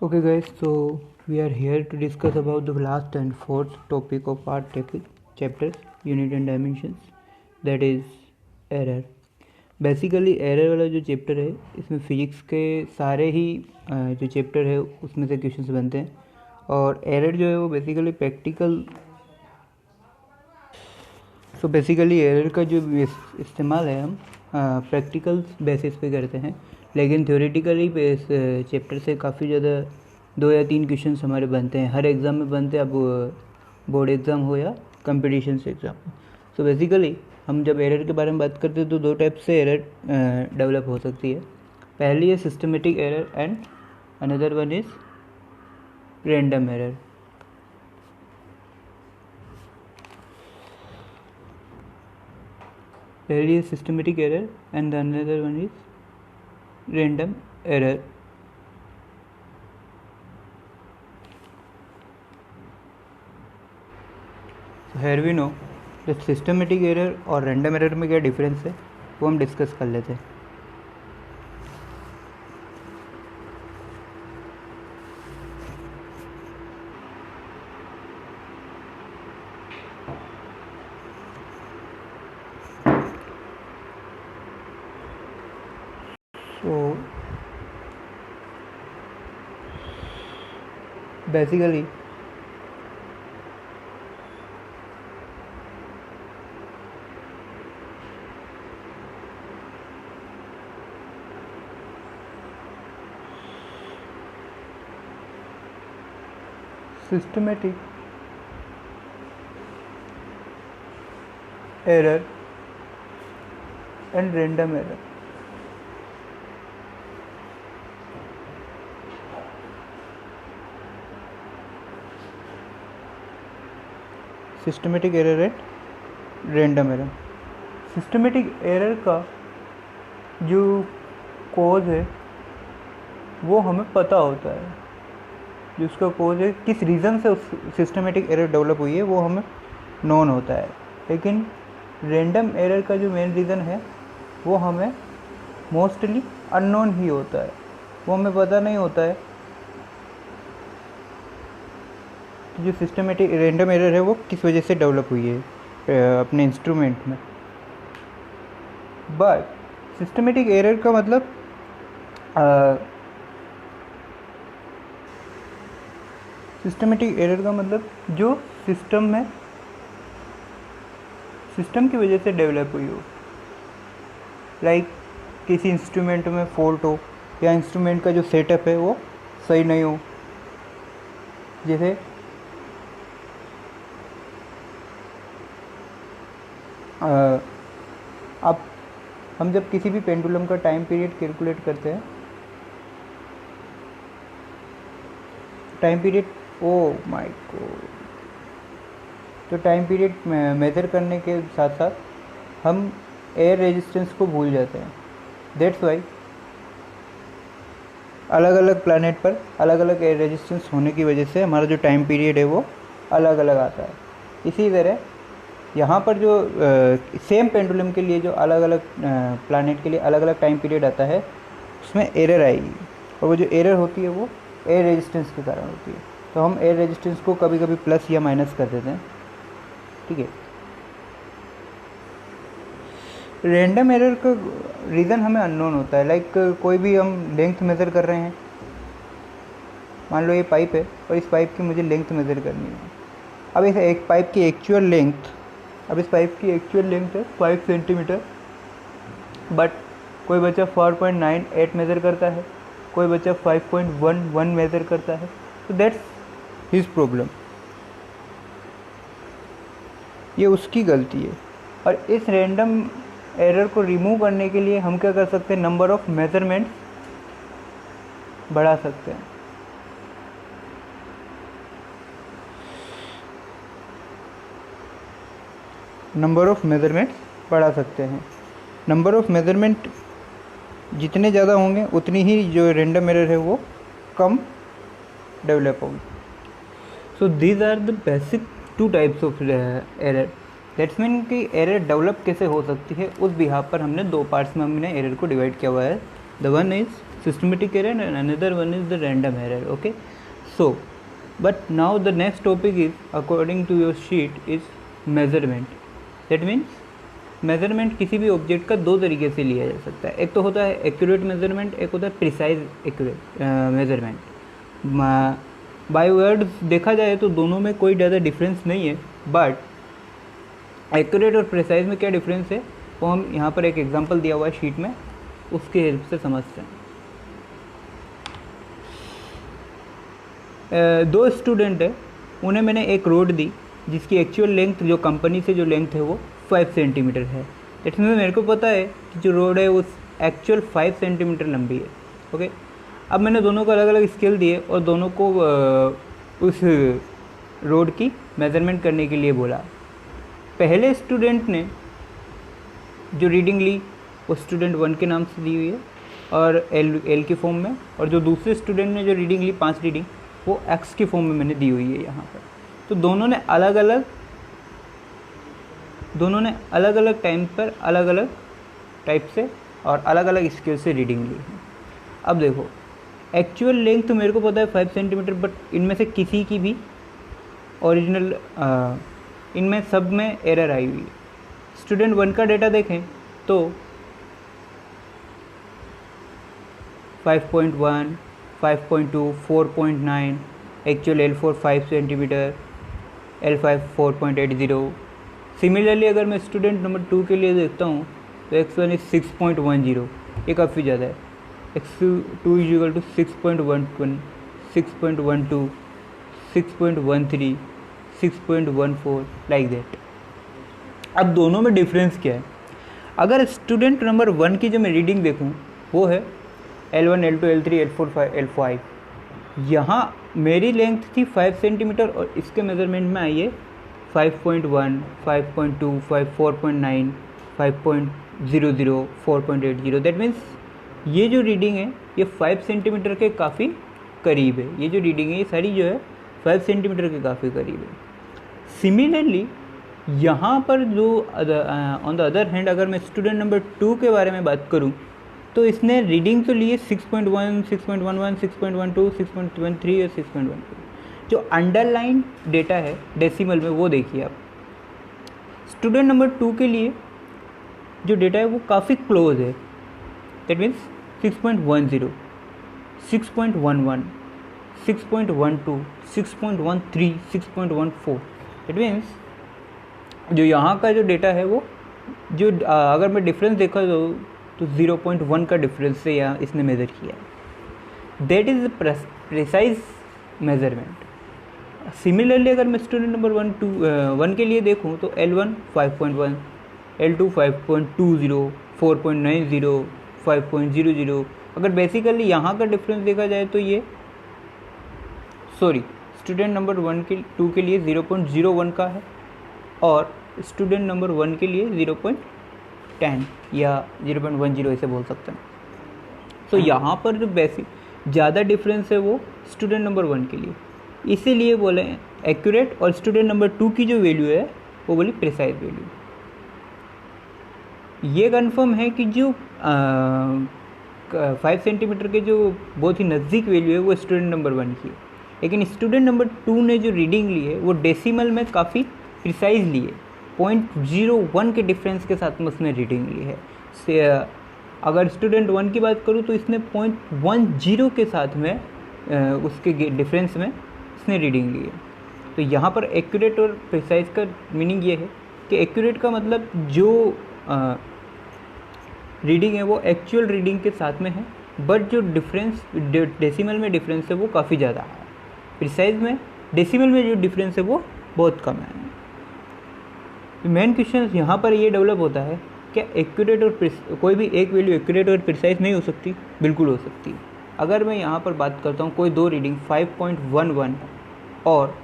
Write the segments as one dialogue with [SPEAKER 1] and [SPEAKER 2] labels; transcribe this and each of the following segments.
[SPEAKER 1] Okay guys, so we are here to discuss about the last and fourth topic of our chapters, unit and dimensions, that is error. Basically error वाला जो chapter है इसमें physics के सारे ही जो chapter है उसमें से क्वेश्चंस बनते हैं और एरर जो है वो बेसिकली बेसिकली एरर का जो इस्तेमाल है हम प्रैक्टिकल बेसिस पे करते हैं, लेकिन थ्योरेटिकली इस चैप्टर से काफ़ी ज़्यादा 2 या 3 क्वेश्चंस हमारे बनते हैं, हर एग्ज़ाम में बनते हैं, अब बोर्ड एग्ज़ाम हो या कंपटीशन एग्ज़ाम। सो बेसिकली हम जब एरर के बारे में बात करते हैं तो 2 टाइप से एरर डेवलप हो सकती है। पहली है systematic error and another one is random error. पहली है systematic error and another one is random error. Here we know the systematic error और रैंडम एरर में क्या डिफरेंस है वो हम डिस्कस कर लेते हैं। So basically systematic error and random error. Systematic error and random error. Systematic error का जो कॉज है वो हमें पता होता है, जिसका कॉज है किस रीज़न से उस सिस्टमेटिक एरर डेवलप हुई है वो हमें नोन होता है, लेकिन रैंडम एरर का जो मेन रीज़न है वो हमें मोस्टली अननोन ही होता है, वो हमें पता नहीं होता है कि जो सिस्टमेटिक रैंडम एरर है वो किस वजह से डेवलप हुई है अपने इंस्ट्रूमेंट में। बट सिस्टमेटिक एरर का मतलब सिस्टमेटिक एरर का मतलब जो सिस्टम की वजह से डेवलप हुई हो, लाइक किसी इंस्ट्रूमेंट में फॉल्ट हो या इंस्ट्रूमेंट का जो सेटअप है वो सही नहीं हो। जैसे अब हम जब किसी भी पेंडुलम का टाइम पीरियड कैलकुलेट करते हैं, टाइम पीरियड तो टाइम पीरियड मेज़र करने के साथ साथ हम एयर रेजिस्टेंस को भूल जाते हैं। दैट्स वाई अलग अलग प्लैनेट पर अलग अलग एयर रेजिस्टेंस होने की वजह से हमारा जो टाइम पीरियड है वो अलग अलग आता है। इसी तरह यहाँ पर जो सेम पेंडुलम के लिए जो अलग अलग प्लैनेट के लिए अलग अलग टाइम पीरियड आता है उसमें एरर आएगी, और वो जो एरर होती है वो एयर रेजिस्टेंस के कारण होती है। तो हम एयर रेजिस्टेंस को कभी कभी प्लस या माइनस कर देते हैं, ठीक है। रैंडम एरर का रीज़न हमें अननोन होता है, लाइक कोई भी हम लेंथ मेज़र कर रहे हैं, मान लो ये पाइप है और इस पाइप की मुझे लेंथ मेज़र करनी है। अब इस एक पाइप की एक्चुअल लेंथ है 5 सेंटीमीटर, बट कोई बच्चा 4.98 मेज़र करता है, कोई बच्चा 5.11 मेज़र करता है, तो दैट्स हिज प्रॉब्लम, ये उसकी गलती है। और इस रैंडम एरर को रिमूव करने के लिए हम क्या कर सकते हैं, नंबर ऑफ मेजरमेंट्स बढ़ा सकते हैं। नंबर ऑफ मेज़रमेंट जितने ज़्यादा होंगे उतनी ही जो रैंडम एरर है वो कम डेवलप होगी। So these are the basic 2 types of error. That's mean कि एरर डेवलप कैसे हो सकती है उस बिहाफ पर हमने 2 पार्ट्स में हमने एरर को डिवाइड किया हुआ है। The one is systematic error and another one is the random error. Okay, so but now the next topic is, according to your sheet, is measurement. That means measurement किसी भी object का दो तरीके से लिया जा सकता है, एक तो होता है एक्यूरेट मेजरमेंट, एक होता है precise accurate measurement. By words देखा जाए तो दोनों में कोई ज़्यादा डिफरेंस नहीं है, बट एक्यूरेट और प्रिसाइज में क्या डिफरेंस है वो हम यहाँ पर एक एग्जांपल दिया हुआ है शीट में, उसकी हेल्प से समझते हैं। दो स्टूडेंट है, उन्हें मैंने एक रोड दी जिसकी एक्चुअल लेंथ जो कंपनी से जो लेंथ है वो 5 सेंटीमीटर है। इसमें मेरे को पता है कि जो रोड है वो एक्चुअल 5 सेंटीमीटर लंबी है। ओके, अब मैंने दोनों को अलग अलग स्केल दिए और दोनों को उस रोड की मेज़रमेंट करने के लिए बोला। पहले स्टूडेंट ने जो रीडिंग ली वो स्टूडेंट 1 के नाम से दी हुई है और एल की फॉर्म में, और जो दूसरे स्टूडेंट ने जो रीडिंग ली 5 रीडिंग वो एक्स की फॉर्म में मैंने दी हुई है यहाँ पर। तो दोनों ने अलग अलग टाइम पर अलग अलग टाइप से और अलग अलग स्केल से रीडिंग ली है। अब देखो, एक्चुअल लेंथ तो मेरे को पता है 5 सेंटीमीटर, बट इनमें से किसी की भी ओरिजिनल इनमें सब में एरर आई हुई है। स्टूडेंट 1 का डेटा देखें तो 5.1, 5.2, 4.9, actual L4 5 centimetre, L5 4.80। Similarly अगर मैं स्टूडेंट नंबर 2 के लिए देखता हूँ तो x1 इज 6.10, ये काफ़ी ज़्यादा है। x2 is equal to 6.11, 6.12, 6.13, 6.14 like that. अब दोनों में डिफरेंस क्या है? अगर स्टूडेंट नंबर 1 की जो मैं रीडिंग देखूँ वो है L1, L2, L3, L4, L5। यहाँ मेरी लेंथ थी 5 सेंटीमीटर और इसके मेज़रमेंट में आई है 5.1, 5.2, 4.9, 5.00, 4.80। दैट मीन्स ये जो रीडिंग है ये 5 सेंटीमीटर के काफ़ी करीब है। ये जो रीडिंग है ये सारी जो है 5 सेंटीमीटर के काफ़ी करीब है। सिमिलरली यहाँ पर जो ऑन द अदर हैंड अगर मैं स्टूडेंट नंबर 2 के बारे में बात करूँ तो इसने रीडिंग तो लिए 6.1, 6.11, 6.12, 6.13 और 6.12। जो अंडरलाइन डेटा है डेसिमल में वो देखिए आप। स्टूडेंट नंबर 2 के लिए जो डेटा है वो काफ़ी क्लोज है। That means 6.10, 6.11, 6.12, 6.13, 6.14। दैट मीन्स जो यहाँ का जो डेटा है वो जो अगर मैं डिफरेंस देखा तो 0.1 का डिफरेंस से यहाँ इसने मेज़र किया है। That is precise measurement. Similarly अगर मैं स्टूडेंट नंबर 1 के लिए देखूँ तो L1 5.1, L2 5.20, 4.90, 5.00। अगर बेसिकली यहाँ का डिफरेंस देखा जाए तो ये स्टूडेंट नंबर 2 के लिए 0.01 का है और स्टूडेंट नंबर 1 के लिए 0.10 या 0.10 ऐसे बोल सकते हैं। तो यहाँ पर जो बेसिक ज़्यादा डिफरेंस है वो स्टूडेंट नंबर 1 के लिए, इसीलिए बोले एक्यूरेट, और स्टूडेंट नंबर 2 की जो वैल्यू है वो बोली प्रिसाइज वैल्यू। ये कंफर्म है कि जो 5 सेंटीमीटर के जो बहुत ही नज़दीक वैल्यू है वो स्टूडेंट नंबर 1 की है, लेकिन स्टूडेंट नंबर 2 ने जो रीडिंग ली है वो डेसिमल में काफ़ी प्रिसाइज ली है। 0.01 के डिफरेंस के साथ में उसने रीडिंग ली है। अगर स्टूडेंट 1 की बात करूँ तो इसने 0.10 के साथ में उसके डिफरेंस में इसने रीडिंग ली है। तो यहाँ पर एक्यूरेट और प्रिसाइज का मीनिंग ये है कि एक्यूरेट का मतलब जो रीडिंग है वो एक्चुअल रीडिंग के साथ में है, बट जो डिफरेंस डेसिमल में डिफरेंस है वो काफ़ी ज़्यादा है। प्रिसाइज में डेसिमल में जो डिफरेंस है वो बहुत कम है। मेन क्वेश्चन यहाँ पर ये डेवलप होता है, क्या एक्यूरेट और कोई भी एक वैल्यू एक्यूरेट और प्रिसाइज नहीं हो सकती? बिल्कुल हो सकती। अगर मैं यहाँ पर बात करता हूँ कोई दो रीडिंग 5.11 और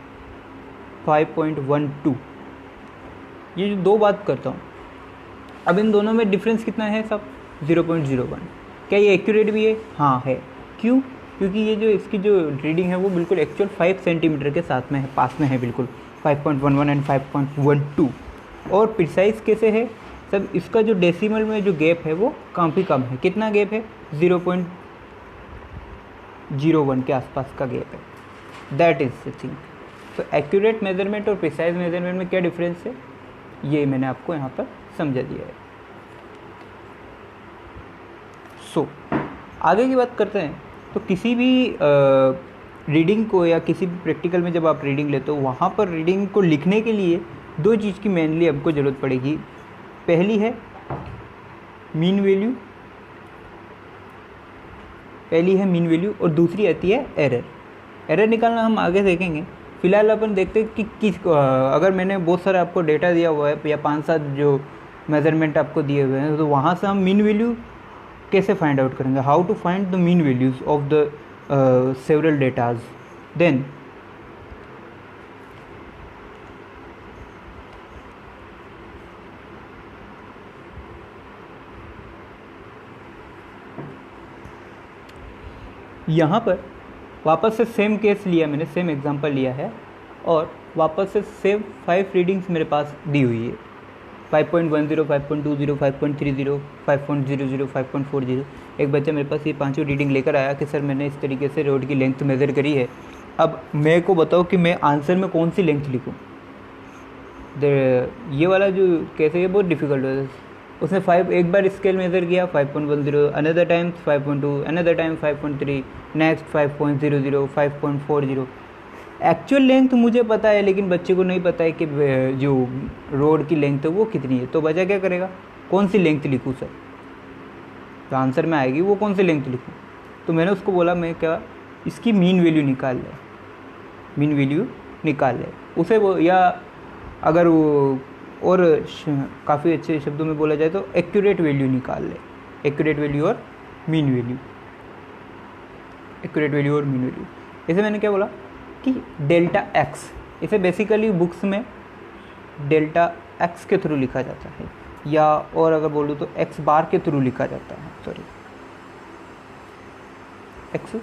[SPEAKER 1] 5.12, ये जो दो बात करता हूँ, अब इन दोनों में डिफरेंस कितना है? सब 0.01। क्या ये एक्यूरेट भी है? हाँ है। क्यों? क्योंकि ये जो इसकी जो रीडिंग है वो बिल्कुल एक्चुअल 5 सेंटीमीटर के साथ में है, पास में है बिल्कुल, 5.11 एंड 5.12। और प्रिसाइज कैसे है? सब इसका जो डेसिमल में जो गैप है वो काफ़ी कम है। कितना गैप है? 0.01 के आसपास का गैप है, दैट इज़ द थिंग। तो एक्यूरेट मेजरमेंट और प्रिसाइज मेजरमेंट में क्या डिफरेंस है, ये मैंने आपको यहाँ पर समझा दिया है। सो आगे की बात करते हैं। तो किसी भी रीडिंग को या किसी भी प्रैक्टिकल में जब आप रीडिंग लेते हो, वहाँ पर रीडिंग को लिखने के लिए दो चीज़ की मेनली आपको ज़रूरत पड़ेगी। पहली है मीन वैल्यू, मीन वैल्यू, और दूसरी आती है एरर। एरर निकालना हम आगे देखेंगे। फिलहाल अपन देखते हैं कि अगर मैंने बहुत सारा आपको डेटा दिया हुआ है या 5-7 जो मेजरमेंट आपको दिए हुए हैं, तो वहाँ से हम मीन वैल्यू कैसे फाइंड आउट करेंगे, how to find the mean values of the several datas. Then यहाँ पर वापस से सेम केस लिया मैंने, सेम एग्जांपल लिया है, और वापस से सेम 5 रीडिंग्स मेरे पास दी हुई है, 5.10, 5.20, 5.30, 5.00, 5.40। एक बच्चा मेरे पास ये पांचों रीडिंग लेकर आया कि सर मैंने इस तरीके से रोड की लेंथ मेज़र करी है, अब मेरे को बताओ कि मैं आंसर में कौन सी लेंथ लिखूँ। ये वाला जो केस है ये बहुत डिफ़िकल्ट है। उसने 5 एक बार स्केल मेज़र किया 5.10, another time 5.2, another time 5.3, next 5.00, 5.40। Actual length मुझे पता है, लेकिन बच्चे को नहीं पता है कि जो रोड की लेंथ है वो कितनी है। तो बच्चा क्या करेगा, कौन सी लेंथ लिखूँ सर, तो आंसर में आएगी वो कौन सी लेंथ लिखूँ। तो मैंने उसको बोला, मैं क्या, इसकी मीन वैल्यू निकाल ले, मीन वैल्यू निकाल ले उसे वो, या अगर वो और काफ़ी अच्छे शब्दों में बोला जाए तो एक्यूरेट वैल्यू निकाल ले, एक्यूरेट वैल्यू और मीन वैल्यू, एक्यूरेट वैल्यू और मीन वैल्यू। इसे मैंने क्या बोला कि डेल्टा एक्स, इसे बेसिकली बुक्स में डेल्टा एक्स के थ्रू लिखा जाता है, या और अगर बोलूँ तो एक्स बार के थ्रू लिखा जाता है, सॉरी एक्स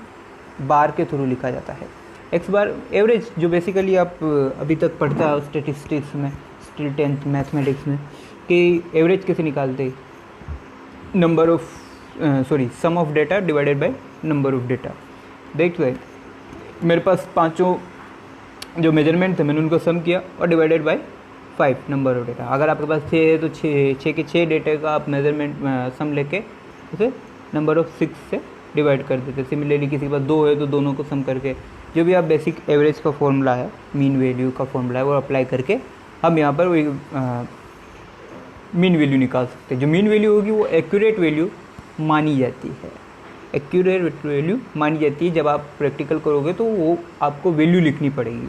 [SPEAKER 1] बार के थ्रू लिखा जाता है। एक्स बार एवरेज, जो बेसिकली आप अभी तक पढ़ता है स्टेटिस्टिक्स में, स्टिल 10th मैथमेटिक्स में, कि एवरेज कैसे निकालते, number of sum of data divided by number of data. देखिए मेरे पास पांचों जो मेजरमेंट थे मैंने उनको सम किया और divided by 5 number of data. अगर आपके पास 6 है तो 6 के 6 डेटा का आप मेजरमेंट सम लेके उसे नंबर ऑफ 6 से डिवाइड कर देते। सिमिलरली किसी के पास 2 है तो दोनों को सम करके जो भी आप बेसिक एवरेज का फॉर्मूला है, मीन वैल्यू का फॉर्मूला है, वो अप्लाई करके हम यहाँ पर वही मीन वैल्यू निकाल सकते हैं। जो मीन वैल्यू होगी वो एक्यूरेट वैल्यू मानी जाती है, एक्यूरेट वैल्यू मानी जाती है। जब आप प्रैक्टिकल करोगे तो वो आपको वैल्यू लिखनी पड़ेगी।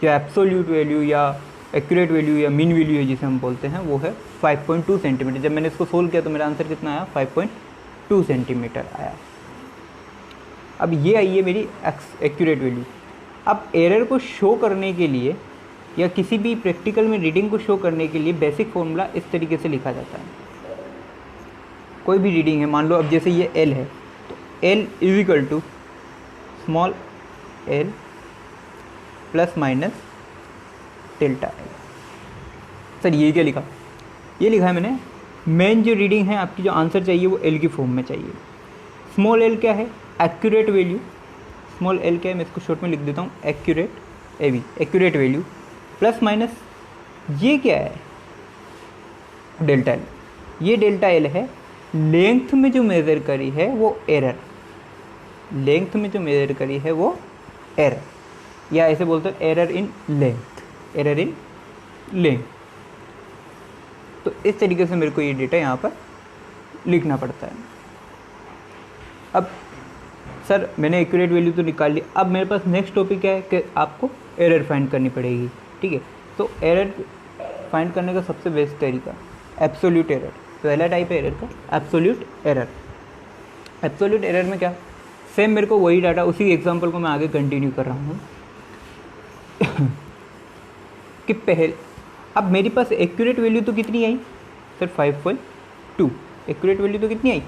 [SPEAKER 1] जो एब्सोल्यूट वैल्यू या एक्यूरेट वैल्यू या मीन वैल्यू है जिसे हम बोलते हैं, वो है 5.2 सेंटीमीटर। जब मैंने इसको सोल्व किया तो मेरा आंसर कितना आया, 5.2 सेंटीमीटर आया। अब ये आई है मेरी एक्यूरेट वैल्यू। अब एरर को शो करने के लिए या किसी भी प्रैक्टिकल में रीडिंग को शो करने के लिए बेसिक फॉर्मूला इस तरीके से लिखा जाता है। कोई भी रीडिंग है, मान लो अब जैसे ये एल है, तो l is equal to small l plus minus delta l. Sir ये क्या लिखा, ये लिखा है मैंने, मेन जो रीडिंग है आपकी, जो आंसर चाहिए वो एल की फॉर्म में चाहिए। स्मॉल एल क्या है, एक्यूरेट वैल्यू। स्मॉल एल क्या है, मैं इसको शॉर्ट में लिख देता हूँ, accurate, A be accurate value, plus minus ये क्या है, डेल्टा एल। ये डेल्टा एल है, लेंथ में जो मेज़र करी है वो एरर, लेंथ में जो मेज़र करी है वो एरर, या ऐसे बोलते हैं error in length, error in length. तो इस तरीके से मेरे को ये डेटा यहाँ पर लिखना पड़ता है। अब सर मैंने एक्यूरेट वैल्यू तो निकाल ली, अब मेरे पास नेक्स्ट टॉपिक क्या है कि आपको एरर फाइंड करनी पड़ेगी। ठीक है, तो एरर फाइंड करने का सबसे बेस्ट तरीका एब्सोल्यूट एरर। पहला टाइप है एरर का एब्सोल्यूट एरर। एब्सोल्यूट एरर में क्या, सेम मेरे को वही डाटा, उसी एग्जांपल को मैं आगे कंटिन्यू कर रहा हूँ कि पहले, अब मेरे पास एक्यूरेट वैल्यू तो कितनी आई सर, 5.2। एक्यूरेट वैल्यू तो कितनी आई,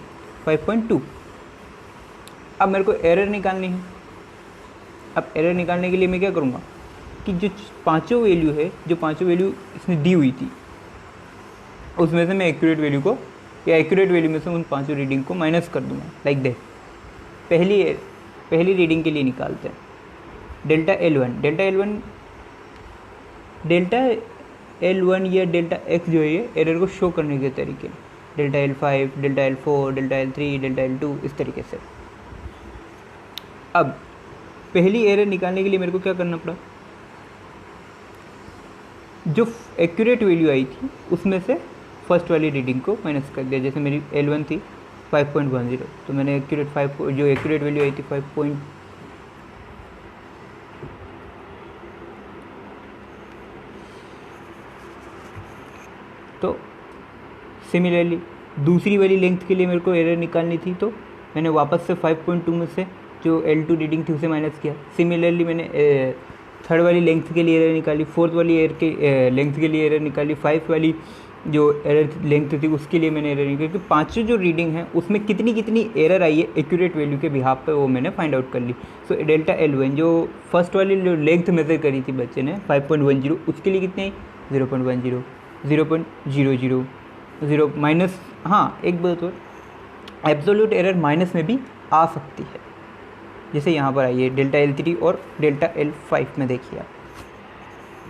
[SPEAKER 1] 5.2। अब मेरे को एरर निकालनी है। अब एरर निकालने के लिए मैं क्या करूँगा कि जो पांचों वैल्यू है, जो पांचों वैल्यू इसने दी हुई थी, उसमें से मैं एक्यूरेट वैल्यू को, या एक्यूरेट वैल्यू में से उन पांचों रीडिंग को माइनस कर दूंगा, लाइक दैट। पहली पहली रीडिंग के लिए निकालते हैं। डेल्टा एल वन या डेल्टा एक्स जो है ये एरर को शो करने के तरीके, delta L5, delta L4, delta L3, delta L2, इस तरीके से। अब पहली एरर निकालने के लिए मेरे को क्या करना पड़ा, जो एक्यूरेट वैल्यू आई थी उसमें से फर्स्ट वाली रीडिंग को माइनस कर दिया। जैसे मेरी L1 थी 5.10, तो मैंने जो एक्यूरेट वैल्यू आई थी 5. तो सिमिलरली दूसरी वाली लेंथ के लिए मेरे को एरर निकालनी थी, तो मैंने वापस से 5.2 में से जो L2 रीडिंग थी उसे माइनस किया। सिमिलरली मैंने थर्ड वाली लेंथ के लिए एरर निकाली, फोर्थ वाली लेंथ के लिए एरर निकाली, 5 वाली जो एरर लेंथ थी उसके लिए मैंने एरर निकाली। क्योंकि पांचों जो रीडिंग है उसमें कितनी कितनी एरर आई है एक्यूरेट वैल्यू के बिहाफ पे, वो मैंने फाइंड आउट कर ली। सो डेल्टा L1 जो फर्स्ट वाली जो लेंथ मेजर करी थी बच्चे ने 5.10, उसके लिए कितनी आई 0.10, 0.00, 0 माइनस। हाँ एक बात और, एब्सोल्यूट एरर माइनस में भी आ सकती है, जैसे यहाँ पर आई है डेल्टा L3 और डेल्टा L5 में। देखिए आप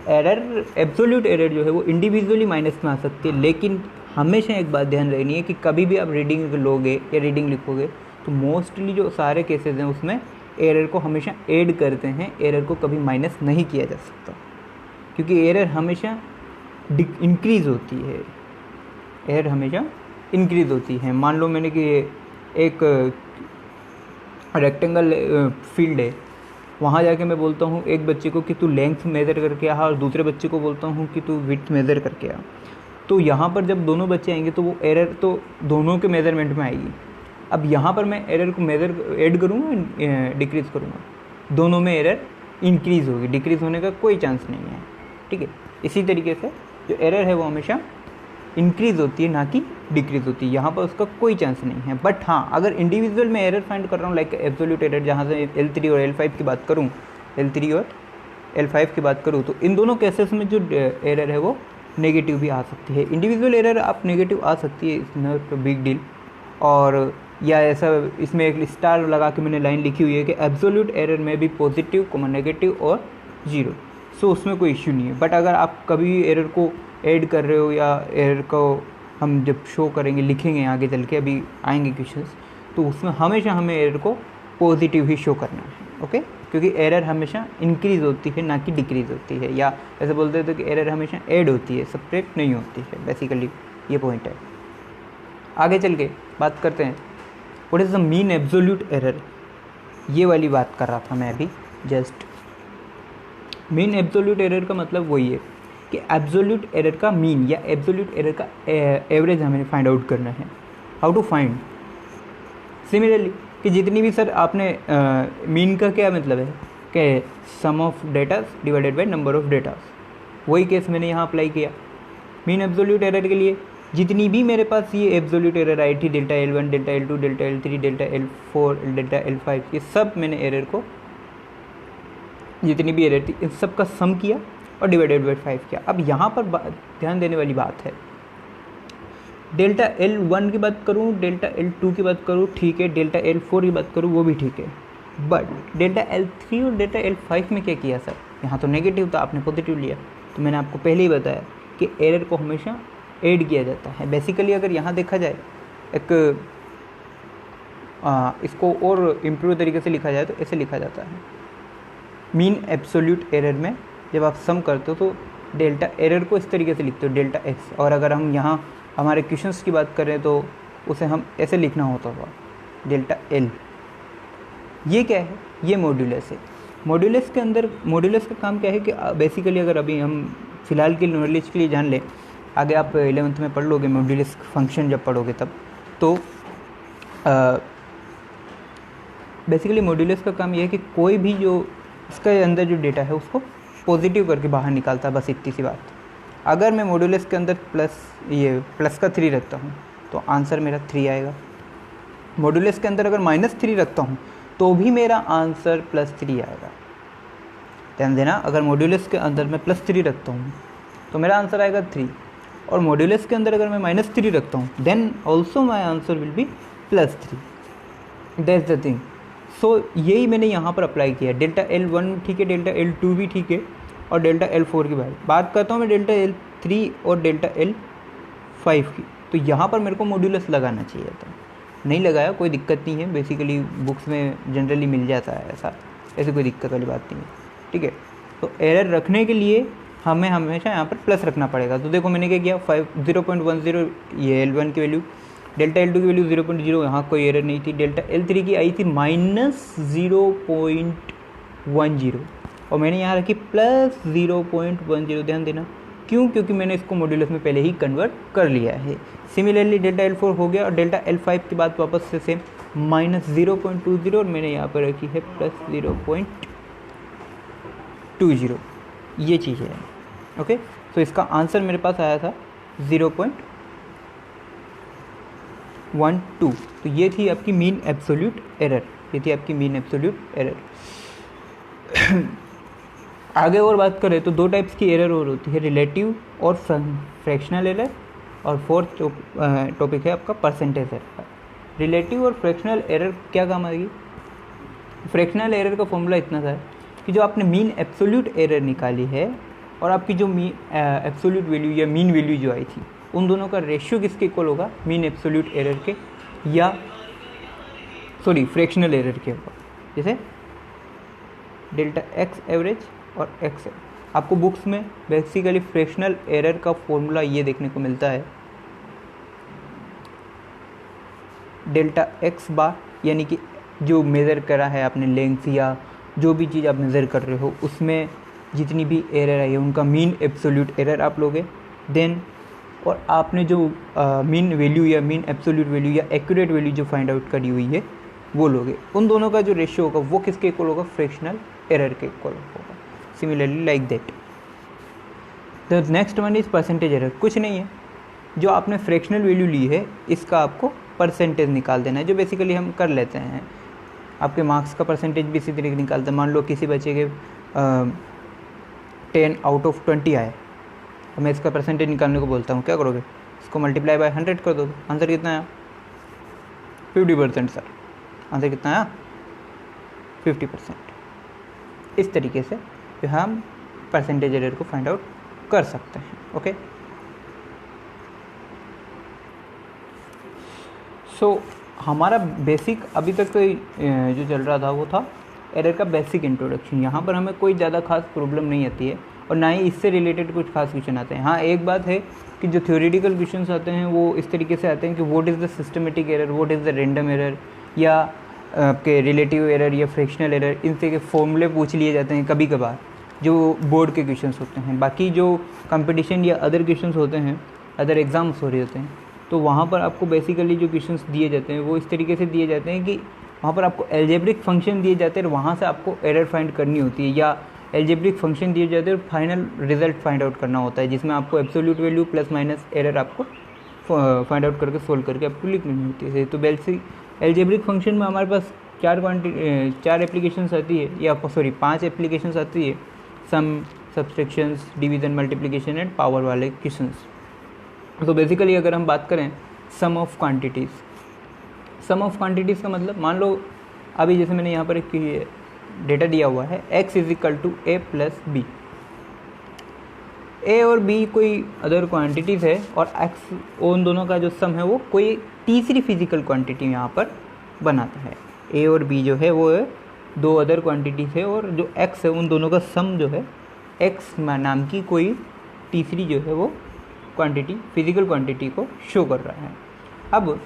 [SPEAKER 1] एरर, एब्सोल्यूट एरर जो है वो इंडिविजुअली माइनस में आ सकती है, लेकिन हमेशा एक बात ध्यान रखनी है कि कभी भी आप रीडिंग लोगे या रीडिंग लिखोगे तो मोस्टली जो सारे केसेस हैं उसमें एरर को हमेशा ऐड करते हैं, एरर को कभी माइनस नहीं किया जा सकता, क्योंकि एरर हमेशा इंक्रीज़ होती है, एरर हमेशा इंक्रीज़ होती है। मान लो मैंने कि एक रेक्टेंगल फील्ड है, वहाँ जाके मैं बोलता हूँ एक बच्चे को कि तू लेंथ मेज़र करके आ, और दूसरे बच्चे को बोलता हूँ कि तू विड्थ मेज़र करके आ। तो यहाँ पर जब दोनों बच्चे आएंगे तो वो एरर तो दोनों के मेज़रमेंट में आएगी। अब यहाँ पर मैं एरर को ऐड करूँगा, डिक्रीज़ करूँगा, दोनों में एरर इंक्रीज़ होगी, डिक्रीज़ होने का कोई चांस नहीं है। ठीक है, इसी तरीके से जो एरर है वो हमेशा इंक्रीज़ होती है, ना कि डिक्रीज़ होती है, यहाँ पर उसका कोई चांस नहीं है। बट हाँ, अगर इंडिविजुअल में एरर फाइंड कर रहा हूँ, लाइक एब्सोल्यूट एरर, जहाँ से L3 और L5 की बात करूँ, L3 और L5 की बात करूँ, तो इन दोनों केसेस में जो एरर है वो नेगेटिव भी आ सकती है। इंडिविजुअल एरर आप नेगेटिव आ सकती है, इट्स नॉट बिग डील। और या ऐसा इसमें एक स्टार लगा के मैंने लाइन लिखी हुई है कि एब्सोल्यूट एरर में भी पॉजिटिव, नेगेटिव और 0, सो उसमें कोई इश्यू नहीं है। बट अगर आप कभी एरर को ऐड कर रहे हो या एरर को हम जब शो करेंगे, लिखेंगे आगे चल के, अभी आएंगे क्वेश्चंस, तो उसमें हमेशा हमें एरर को पॉजिटिव ही शो करना है। ओके, क्योंकि एरर हमेशा इंक्रीज़ होती है, ना कि डिक्रीज़ होती है, या ऐसे बोलते थे कि एरर हमेशा ऐड होती है, सब्ट्रैक्ट नहीं होती है। बेसिकली ये पॉइंट है। आगे चल के बात करते हैं what is the mean absolute error. ये वाली बात कर रहा था मैं अभी जस्ट। मीन एब्सोल्यूट एरर का मतलब वही है कि एब्सोल्यूट एरर का मीन या एब्सोल्यूट एरर का एवरेज हमें फाइंड आउट करना है। How to find? सिमिलरली कि जितनी भी सर आपने मीन का क्या मतलब है कि sum of datas divided by number of datas, वही केस मैंने यहाँ अप्लाई किया। मीन एब्सोल्यूट एरर के लिए जितनी भी मेरे पास ये एब्सोल्यूट एरर आई थी, delta L1, delta L2, delta L3, delta L4, delta L5, ये सब मैंने एरर को, जितनी भी एरर थी इन सब का सम किया और डिवाइडेड बाई 5 किया। अब यहाँ पर ध्यान देने वाली बात है, डेल्टा L1 की बात करूँ, डेल्टा L2 की बात करूँ, ठीक है, डेल्टा L4 की बात करूँ, वो भी ठीक है। बट डेल्टा L3 और डेल्टा L5 में क्या किया सर? यहाँ तो नेगेटिव था, आपने पॉजिटिव लिया। तो मैंने आपको पहले ही बताया कि एरर को हमेशा ऐड किया जाता है। बेसिकली अगर यहाँ देखा जाए, एक इसको और इम्प्रूव तरीके से लिखा जाए तो ऐसे लिखा जाता है, मीन एब्सोल्यूट एरर में जब आप सम करते हो तो डेल्टा एरर को इस तरीके से लिखते हो, डेल्टा एक्स। और अगर हम यहाँ हमारे क्वेश्चंस की बात करें तो उसे हम ऐसे लिखना होता था, डेल्टा एल। ये क्या है? ये मॉड्यूलस है। मॉड्यूलस के अंदर, मॉड्यूलस का काम क्या है कि बेसिकली अगर अभी हम फिलहाल के नॉलेज के लिए जान लें, आगे आप 11th में पढ़ लोगे मॉड्यूलस फंक्शन जब पढ़ोगे तब, तो बेसिकली मॉड्यूलस का काम यह है कि कोई भी जो इसके अंदर जो डेटा है उसको पॉजिटिव करके बाहर निकालता है, बस इतनी सी बात। अगर मैं मॉड्यूलस के अंदर प्लस का 3 रखता हूँ तो आंसर मेरा 3 आएगा। मॉड्यूलस के अंदर अगर -3 रखता हूँ तो भी मेरा आंसर +3 आएगा। ध्यान देना, अगर मॉड्यूलस के अंदर मैं +3 रखता हूँ तो मेरा आंसर आएगा 3, और मॉड्यूलस के अंदर अगर मैं -3 रखता हूँ then also my answer will be +3। That's the thing. So यही मैंने यहाँ पर अप्लाई किया। डेल्टा L1 ठीक है, डेल्टा L2 भी ठीक है, और डेल्टा L4 की बात करता हूँ मैं डेल्टा L3 और डेल्टा L5 की। तो यहाँ पर मेरे को मॉड्यूलस लगाना चाहिए था, नहीं लगाया, कोई दिक्कत नहीं है, बेसिकली बुक्स में जनरली मिल जाता है ऐसा, ऐसी कोई दिक्कत वाली बात नहीं है, ठीक है। तो एरर रखने के लिए हमें हमेशा यहाँ पर प्लस रखना पड़ेगा। तो देखो मैंने क्या किया, 0.10 ये L1 की वैल्यू, डेल्टा L2 की वैल्यू 0.0, यहाँ कोई एरर नहीं थी। डेल्टा L3 की आई थी -0.10, और मैंने यहाँ रखी +0.10। ध्यान देना क्यों, क्योंकि मैंने इसको मॉड्यूलस में पहले ही कन्वर्ट कर लिया है। सिमिलरली डेल्टा L4 हो गया, और डेल्टा L5 के बाद वापस से सेम -0.20, और मैंने यहाँ पर रखी है +0.20, ये चीज़ है। ओके, तो इसका आंसर मेरे पास आया था 0.12। तो ये थी आपकी मीन एब्सोल्यूट एरर, ये थी आपकी मीन एब्सोल्यूट एरर। आगे और बात करें तो दो टाइप्स की एरर और होती है, रिलेटिव और फ्रैक्शनल एरर, और फोर्थ टॉपिक है आपका परसेंटेज एरर। रिलेटिव और फ्रैक्शनल एरर क्या काम आएगी? फ्रैक्शनल एरर का फॉर्मूला इतना था कि जो आपने मीन एब्सोल्यूट एरर निकाली है और आपकी जो एब्सोल्यूट वैल्यू या मीन वैल्यू जो आई थी, उन दोनों का रेशियो किसके इक्वल होगा? मीन एब्सोल्यूट एरर के, या सॉरी फ्रैक्शनल एरर के होगा। जैसे डेल्टा एक्स एवरेज और एक्स। आपको बुक्स में बेसिकली फ्रैक्शनल एरर का फॉर्मूला ये देखने को मिलता है, डेल्टा एक्स बार, यानी कि जो मेज़र करा है आपने लेंथ या जो भी चीज़ आप मेज़र कर रहे हो उसमें जितनी भी एरर आई है उनका मीन एब्सोल्यूट एरर आप लोगे। देन और आपने जो मीन वैल्यू या मीन एब्सोल्यूट वैल्यू या एक्यूरेट वैल्यू जो फाइंड आउट करी हुई है वो लोगे। उन दोनों का जो रेशियो होगा वो किसके इक्वल होगा? फ्रैक्शनल एरर के इक्वल होगा। Similarly like that. The next one is percentage error. कुछ नहीं है, जो आपने फ्रैक्शनल वैल्यू ली है इसका आपको परसेंटेज निकाल देना है, जो बेसिकली हम कर लेते हैं। आपके मार्क्स का परसेंटेज भी इसी तरीके निकालते हैं। मान लो किसी बच्चे के 10 आउट ऑफ 20 आए, और मैं इसका परसेंटेज निकालने को बोलता हूँ, क्या करोगे? इसको मल्टीप्लाई बाय 100 कर दोगे। आंसर कितना आया? 50% सर। आंसर कितना आया? 50%। इस तरीके से हम परसेंटेज एरर को फाइंड आउट कर सकते हैं। ओके, सो हमारा बेसिक अभी तक जो चल रहा था वो था एरर का बेसिक इंट्रोडक्शन। यहाँ पर हमें कोई ज़्यादा खास प्रॉब्लम नहीं आती है, और ना ही इससे रिलेटेड कुछ खास क्वेश्चन आते हैं। हाँ, एक बात है कि जो थ्योरेटिकल क्वेश्चंस आते हैं वो इस तरीके से आते हैं कि what is the systematic error, what is the random error, या आपके रिलेटिव एरर या फ्रैक्शनल एरर, इनसे के फॉर्मूले पूछ लिए जाते हैं कभी कभार, जो बोर्ड के क्वेश्चंस होते हैं। बाकी जो कंपटीशन या अदर क्वेश्चंस होते हैं, अदर एग्ज़ाम्स हो रहे होते हैं, तो वहाँ पर आपको बेसिकली जो क्वेश्चंस दिए जाते हैं वो इस तरीके से दिए जाते हैं कि वहाँ पर आपको एल्जेब्रिक फंक्शन दिए जाते हैं, और वहाँ से आपको एरर फाइंड करनी होती है, या एल्जेब्रिक फंक्शन दिए जाते हैं और फाइनल रिजल्ट फाइंड आउट करना होता है, जिसमें आपको absolute value plus minus error आपको फाइंड आउट करके सोल्व करके आपको लिखनी होती है। तो बेसिक एल्जेब्रिक फंक्शन में हमारे पास 4 एप्लीकेशंस आती है, या सॉरी 5 एप्लीकेशंस आती है, sum, subtractions, division, multiplication and power वाले क्वेश्चंस। तो बेसिकली अगर हम बात करें sum of quantities, sum of quantities का मतलब, मान लो अभी जैसे मैंने यहाँ पर एक डेटा दिया हुआ है, x is equal to a plus b. a और b कोई अदर क्वांटिटीज़ है, और x उन दोनों का जो सम है वो कोई तीसरी फिजिकल क्वांटिटी यहाँ पर बनाता है। a और b जो है वो 2 अदर क्वांटिटीज़ है, और जो x है उन दोनों का सम जो है x नाम की कोई तीसरी जो है वो क्वांटिटी, फिजिकल क्वांटिटी को शो कर रहा है। अब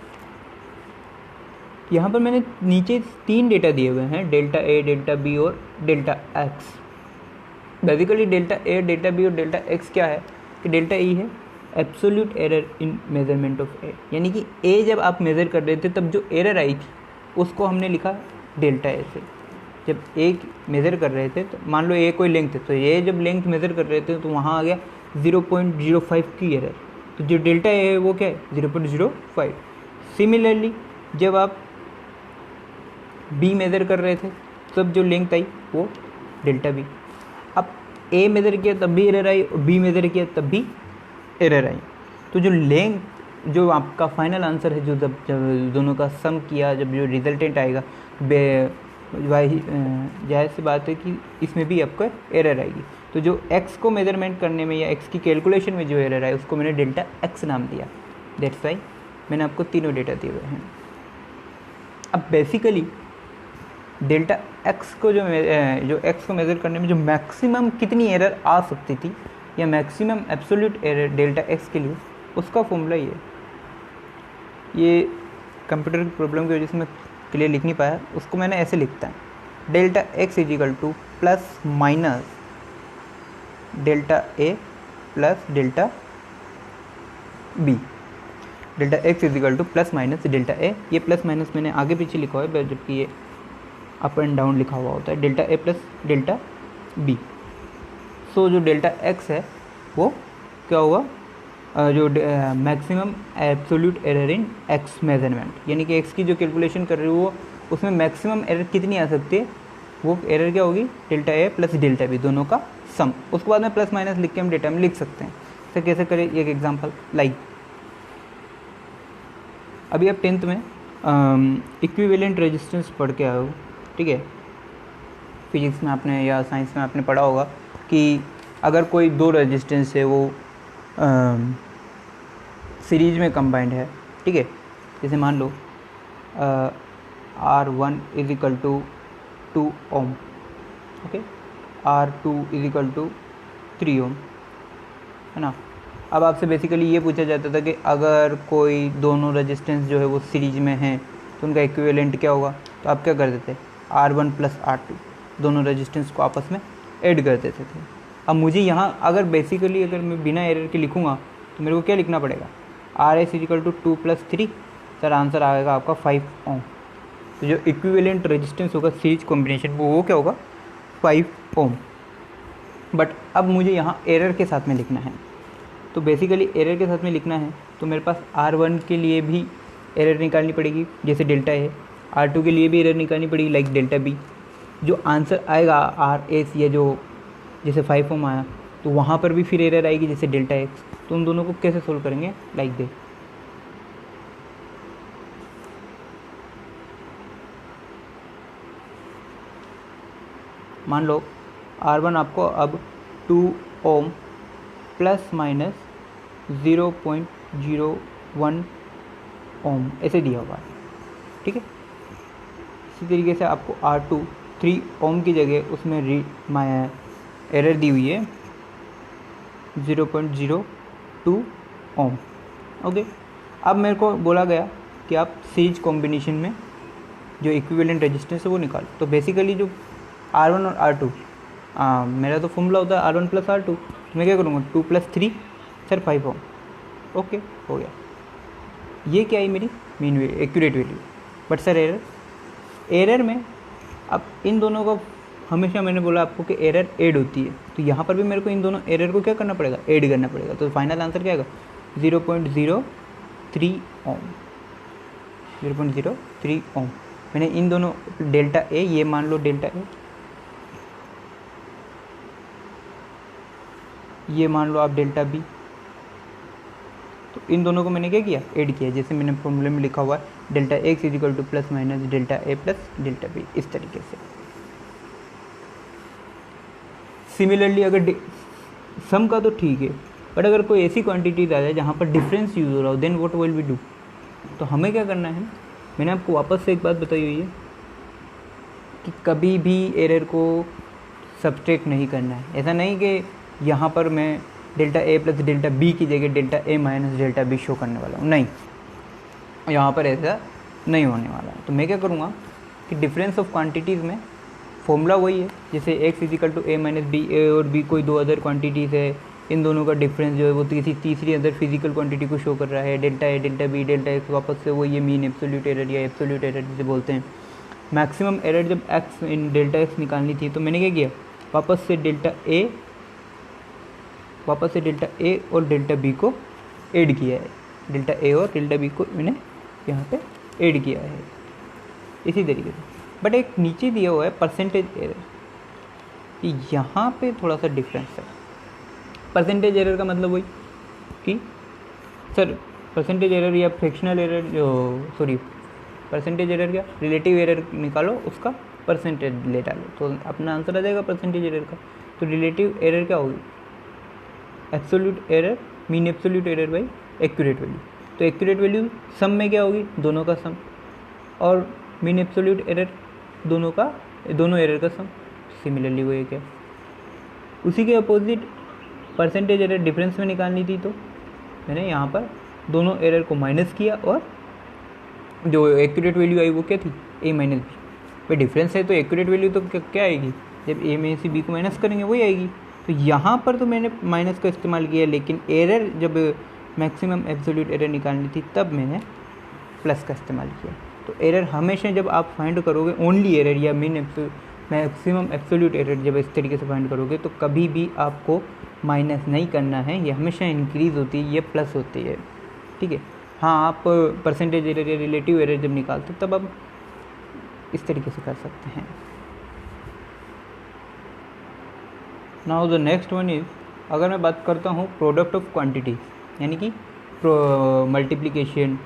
[SPEAKER 1] यहाँ पर मैंने नीचे 3 डेटा दिए हुए हैं, डेल्टा ए, डेल्टा बी और delta X. Basically delta A, delta B और डेल्टा एक्स क्या है कि डेल्टा ई है absolute error in measurement of A, यानी कि ए जब आप मेज़र कर रहे थे तब जो एरर आई थी उसको हमने लिखा डेल्टा ए से। जब ए मेज़र कर रहे थे तो मान लो ए कोई लेंथ है, तो ये जब लेंथ मेज़र कर रहे थे तो वहाँ आ गया 0.05 की एरर, तो जो डेल्टा ए है वो क्या है? 0.05। सिमिलरली जब आप बी मेज़र कर रहे थे तब जो लेंथ आई वो डेल्टा बी। अब ए मेज़र किया तब भी एरर आई, और बी मेज़र किया तब भी एरर आई। तो जो लेंथ, जो आपका फाइनल आंसर है, जो जब दोनों का सम किया, जब जो रिजल्टेंट आएगा जाहिर सी बात है कि इसमें भी आपको एरर आएगी। तो जो x को मेजरमेंट करने में या x की कैलकुलेशन में जो एरर है उसको मैंने डेल्टा x नाम दिया। दैट्स वाई मैंने आपको तीनों डेटा दिए हुए हैं। अब बेसिकली डेल्टा x को जो x को मेज़र करने में जो मैक्सिमम कितनी एरर आ सकती थी या maximum absolute error delta x के लिए, उसका फॉर्मूला ये कंप्यूटर की प्रॉब्लम की वजह से मैं क्लियर लिख नहीं पाया, उसको मैंने ऐसे लिखता है delta x is equal to plus minus delta a plus delta b। Delta x is equal to plus minus delta a, ये प्लस माइनस मैंने आगे पीछे लिखा हुआ है जबकि ये अप एंड डाउन लिखा हुआ होता है, delta a plus delta b। सो जो डेल्टा x है वो क्या होगा, जो मैक्सिमम एब्सोल्यूट एरर इन x मेजरमेंट, यानी कि x की जो कैलकुलेशन कर रही हो वो उसमें मैक्सिमम एरर कितनी आ सकती है, वो एरर क्या होगी delta a plus delta b दोनों का सम। उसके बाद में प्लस माइनस लिख के हम डेटा में लिख सकते हैं। तो कैसे करें, एक एग्जांपल लाइक अभी आप 10th में इक्विवेलेंट रेजिस्टेंस पढ़ के आए हो, ठीक है। फिजिक्स में आपने या साइंस में आपने पढ़ा होगा कि अगर कोई दो रेजिस्टेंस है वो सीरीज में कंबाइंड है, ठीक है। जैसे मान लो R1 is equal to 2 ohm, okay, R2 is equal to 3 ohm, है ना। अब आपसे बेसिकली ये पूछा जाता था कि अगर कोई दोनों रेजिस्टेंस जो है वो सीरीज में हैं तो उनका इक्विवेलेंट क्या होगा, तो आप क्या कर देते, R1 प्लस R2 दोनों रेजिस्टेंस को आपस में ऐड कर देते थे। अब मुझे यहाँ अगर बेसिकली अगर मैं बिना एरर के लिखूँगा तो मेरे को क्या लिखना पड़ेगा, RS is equal to 2 plus 3, sir answer आएगा आपका 5 ओम। तो जो इक्विवेलेंट रेजिस्टेंस होगा सीरीज कॉम्बिनेशन वो क्या होगा 5 ओम। बट अब मुझे यहाँ एरर के साथ में लिखना है, तो बेसिकली एरर के साथ में लिखना है तो मेरे पास R1 के लिए भी एरर निकालनी पड़ेगी जैसे डेल्टा है, R2 के लिए भी एरर निकालनी पड़ेगी लाइक डेल्टा B। जो आंसर आएगा RS या जो जैसे 5 ओम आया तो वहाँ पर भी फिर एरर आएगी जैसे डेल्टा X। तो उन दोनों को कैसे सोल्व करेंगे, लाइक दे मान लो R1 आपको अब 2 ओम प्लस माइनस 0.01 ओम ऐसे दिया हुआ है, ठीक है। इसी तरीके से आपको R2 3 ओम की जगह उसमें एरर दी हुई है 0.02 ओम, ओके। अब मेरे को बोला गया कि आप सीरीज कॉम्बिनेशन में जो इक्विवेलेंट रेजिस्टेंस है वो निकालो। तो बेसिकली जो R1 और R2 मेरा तो फॉर्मूला होता है R1 प्लस R2, मैं क्या करूँगा 2 प्लस 3 सर 5 ओम, ओके हो गया। ये क्या है मेरी mean accurate value. But sir error में अब इन दोनों को हमेशा मैंने बोला आपको कि एरर ऐड होती है, तो यहाँ पर भी मेरे को इन दोनों एरर को क्या करना पड़ेगा, ऐड करना पड़ेगा। तो फाइनल आंसर क्या आएगा 0.03 ओम, 0.03 ओम। मैंने इन दोनों डेल्टा ए, ये मान लो डेल्टा ए, ये मान लो आप डेल्टा बी, तो इन दोनों को मैंने क्या किया, ऐड किया। जैसे मैंने फॉर्मूले में लिखा हुआ है delta x is equal to plus minus delta a plus delta b, इस तरीके से। सिमिलरली अगर सम का तो ठीक है, बट अगर कोई ऐसी क्वांटिटीज आ जाए जहाँ पर डिफरेंस यूज हो रहा हो, then what will we do. तो हमें क्या करना है, मैंने आपको वापस से एक बात बताई हुई है कि कभी भी एरर को सब्सट्रैक्ट नहीं करना है। ऐसा नहीं कि यहाँ पर मैं delta a plus delta B की जगह delta A minus delta B show करने वाला हूँ, नहीं, यहाँ पर ऐसा नहीं होने वाला है। तो मैं क्या करूँगा कि डिफरेंस ऑफ क्वांटिटीज़ में फॉर्मूला वही है, जैसे x is equal to A minus B, A और बी कोई दो अदर क्वांटिटीज़ है, इन दोनों का डिफरेंस जो है वो किसी तीसरी अदर फिजिकल क्वांटिटी को शो कर रहा है, delta A delta B delta x, वापस से वो ये मीन एब्सोल्यूट एरर या एब्सोल्यूट एरर जिसे बोलते हैं। मैक्सिमम एरर जब एक्स इन डेल्टा एक्स निकालनी थी तो मैंने क्या किया, वापस से डेल्टा ए और डेल्टा बी को ऐड किया है, डेल्टा ए और डेल्टा बी को मैंने यहाँ पे ऐड किया है इसी तरीके से। बट एक नीचे दिया हुआ है परसेंटेज एरर, यहाँ पे थोड़ा सा डिफरेंस है। परसेंटेज एरर का मतलब वही कि सर परसेंटेज एरर या फ्रैक्शनल एरर, जो सॉरी परसेंटेज एरर क्या रिलेटिव एरर निकालो उसका परसेंटेज ले डालो तो अपना आंसर आ जाएगा परसेंटेज एरर का। तो रिलेटिव एरर क्या होगी, absolute error, mean absolute error by accurate value. तो एक्यूरेट वैल्यू सम में क्या होगी, दोनों का सम, और मीन एब्सोल्यूट एरर दोनों एरर का सम। सिमिलरली वो एक है। उसी के अपोजिट परसेंटेज एरर डिफरेंस में निकालनी थी, तो मैंने यहाँ पर दोनों एरर को माइनस किया और जो एक्यूरेट वैल्यू आई वो क्या थी, ए माइनस बी। भाई डिफरेंस है तो एक्यूरेट वैल्यू तो क्या आएगी, जब ए में से बी को माइनस करेंगे वही आएगी। तो यहाँ पर तो मैंने माइनस का इस्तेमाल किया, लेकिन एरर जब मैक्सिमम एब्सोल्यूट एरर निकालनी थी तब मैंने प्लस का इस्तेमाल किया। तो एरर हमेशा जब आप फाइंड करोगे ओनली एरर या मैक्सिमम एब्सोल्यूट एरर जब इस तरीके से फाइंड करोगे तो कभी भी आपको माइनस नहीं करना है, ये हमेशा इंक्रीज़ होती है, ये प्लस होती है, ठीक है। हाँ, आप परसेंटेज एरर या रिलेटिव एरर जब निकालते तब आप इस तरीके से कर सकते हैं। Now the next one is, अगर मैं बात करता हूँ प्रोडक्ट ऑफ क्वांटिटी, यानी कि मल्टीप्लिकेशन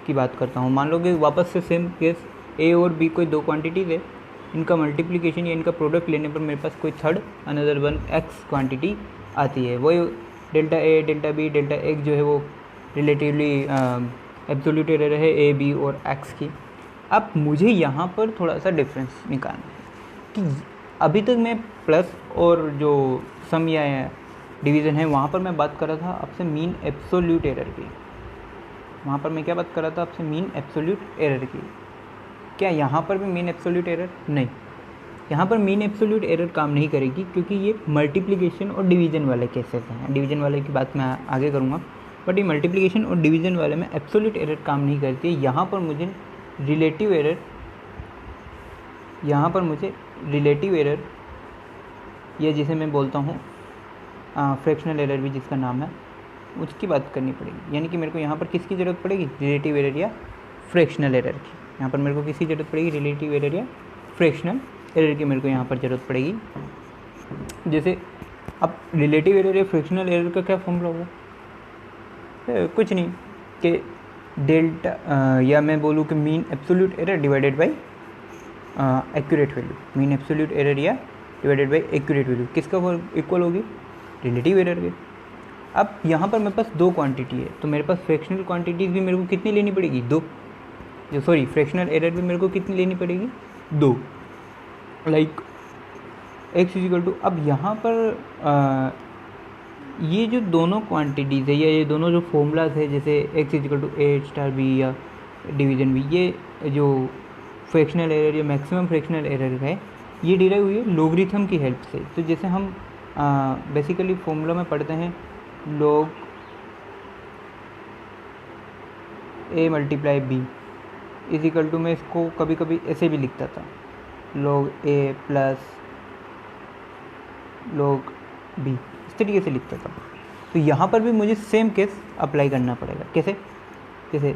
[SPEAKER 1] की बात करता हूँ। मान लो कि वापस से सेम केस, ए और बी कोई दो क्वांटिटीज़ है, इनका मल्टीप्लिकेशन या इनका प्रोडक्ट लेने पर मेरे पास कोई third another one x quantity आती है। वही delta A, delta B, delta x जो है वो रिलेटिवली एब्सोल्यूट एरर है ए, बी और एक्स की। अब मुझे यहाँ पर थोड़ा सा डिफरेंस निकालना है कि अभी तक मैं प्लस और जो सम या डिवीज़न है वहाँ पर मैं बात कर रहा था आपसे मीन एब्सोल्यूट एरर की। वहाँ पर मैं क्या बात कर रहा था आपसे, मीन एब्सोल्यूट एरर की। क्या यहाँ पर भी मीन एब्सोल्यूट एरर? नहीं, यहाँ पर मीन एब्सोल्यूट एरर काम नहीं करेगी, क्योंकि ये मल्टीप्लिकेशन और डिवीज़न वाले केसेस हैं। डिवीज़न वाले की बात मैं आगे करूँगा, बट ये मल्टीप्लिकेशन और डिवीज़न वाले में एब्सोल्यूट एरर काम नहीं करती है। यहाँ पर मुझे रिलेटिव एरर या जिसे मैं बोलता हूँ फ्रैक्शनल एरर भी जिसका नाम है, उसकी बात करनी पड़ेगी। यानी कि मेरे को यहाँ पर किसकी ज़रूरत पड़ेगी, रिलेटिव एरर या फ्रैक्शनल एरर की। यहाँ पर मेरे को किसकी ज़रूरत पड़ेगी, रिलेटिव एरर या फ्रैक्शनल एरर की मेरे को यहाँ पर ज़रूरत पड़ेगी। जैसे अब रिलेटिव एरर या फ्रैक्शनल एरर का क्या फॉर्मूला होगा, कुछ नहीं कि डेल्टा या मैं बोलूँ कि mean absolute error divided by accurate value. Mean absolute error या डिवाइडेड बाई एक्यूरेट वैल्यू किसका इक्वल होगी, रिलेटिव एरर के। अब यहाँ पर मेरे पास दो क्वांटिटी है, तो मेरे पास फ्रैक्शनल क्वांटिटीज़ भी मेरे को कितनी लेनी पड़ेगी, दो। फ्रैक्शनल एरर भी मेरे को कितनी लेनी पड़ेगी, दो। लाइक एक्स इजिकल टू, अब यहाँ पर ये जो दोनों क्वांटिटीज़ है या ये दोनों जो फॉर्मूलाज है, जैसे x is equal to a star b या डिवीज़न बी, ये जो फ्रैक्शनल एरर या मैक्सिमम फ्रैक्शनल एरर है, ये डिराइव हुई है लॉगरिथम की हेल्प से। तो जैसे हम बेसिकली फॉर्मूला में पढ़ते हैं log a multiply b is equal to, मैं इसको कभी कभी ऐसे भी लिखता था, log a plus log b, इस तरीके से लिखता था। तो यहाँ पर भी मुझे सेम केस अप्लाई करना पड़ेगा। कैसे, जैसे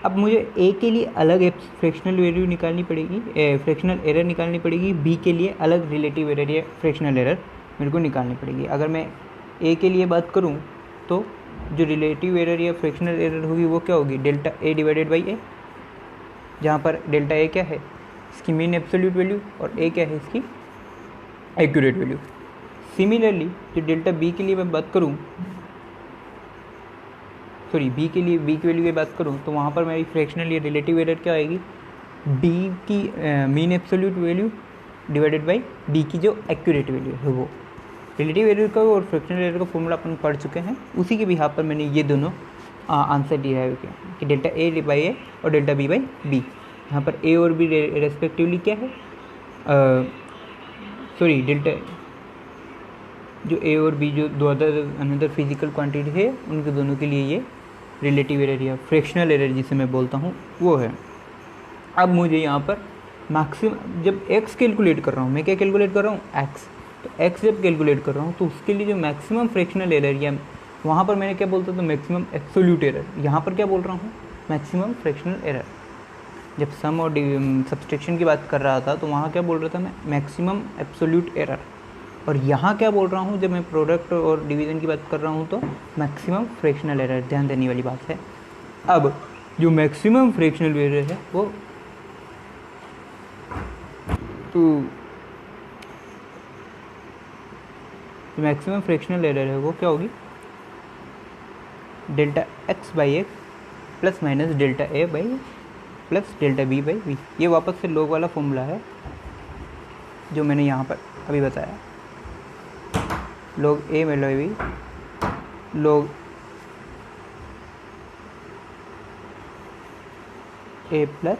[SPEAKER 1] अब मुझे ए के लिए अलग फ्रैक्शनल वैल्यू निकालनी पड़ेगी, फ्रैक्शनल एरर निकालनी पड़ेगी, बी के लिए अलग रिलेटिव एरर या फ्रैक्शनल एरर मेरे को निकालनी पड़ेगी। अगर मैं ए के लिए बात करूँ तो जो रिलेटिव एरर या फ्रैक्शनल एरर होगी वो क्या होगी, डेल्टा ए डिवाइडेड बाई ए, जहाँ पर डेल्टा ए क्या है, इसकी मीन एब्सोल्यूट वैल्यू, और ए क्या है, इसकी एक्यूरेट वैल्यू। सिमिलरली जो डेल्टा बी के लिए मैं बात करूँ, बी के लिए बी की वैल्यू की बात करूँ तो वहाँ पर मेरी फ्रैक्शनल या रिलेटिव एरर क्या आएगी, बी की mean absolute value divided by b की जो एक्यूरेट वैल्यू है वो। रिलेटिव एरर का और फ्रैक्शनल एरर का फॉर्मूला अपन पढ़ चुके हैं, उसी के बिहाफ पर मैंने ये दोनों आंसर डिराइव किया कि डेल्टा ए बाई ए और डेल्टा बी बाई बी। यहाँ पर ए और बी रेस्पेक्टिवली क्या है, डेल्टा जो ए और बी जो दो अनदर फिजिकल क्वांटिटी है, उनके दोनों के लिए ये रिलेटिव एरर या फ्रैक्शनल एरर जिसे मैं बोलता हूँ वो है। अब मुझे यहाँ पर मैक्सिमम जब x कैलकुलेट कर रहा हूँ, मैं क्या कैलकुलेट कर रहा हूँ, x। तो x जब कैलकुलेट कर रहा हूँ तो उसके लिए जो मैक्सिमम फ्रैक्शनल एरर या वहाँ पर मैंने क्या बोलता था, मैक्सिमम एब्सोल्यूट एरर, यहाँ पर क्या बोल रहा हूँ, मैक्सिमम फ्रैक्शनल एरर। जब सम और सब्सट्रैक्शन की बात कर रहा था तो वहाँ क्या बोल रहा था मैं, मैक्सिमम एब्सोल्यूट एरर। और यहाँ क्या बोल रहा हूँ, जब मैं प्रोडक्ट और डिवीज़न की बात कर रहा हूँ तो मैक्सिमम फ्रैक्शनल एरर। ध्यान देने वाली बात है। अब जो मैक्सिमम फ्रैक्शनल एरर है वो तो मैक्सिमम फ्रैक्शनल एरर है वो क्या होगी, delta x by x plus minus delta A by plus delta b by v. ये वापस से लॉग वाला फॉर्मूला है जो मैंने यहाँ पर अभी बताया, log ए मतलब वी log ए प्लस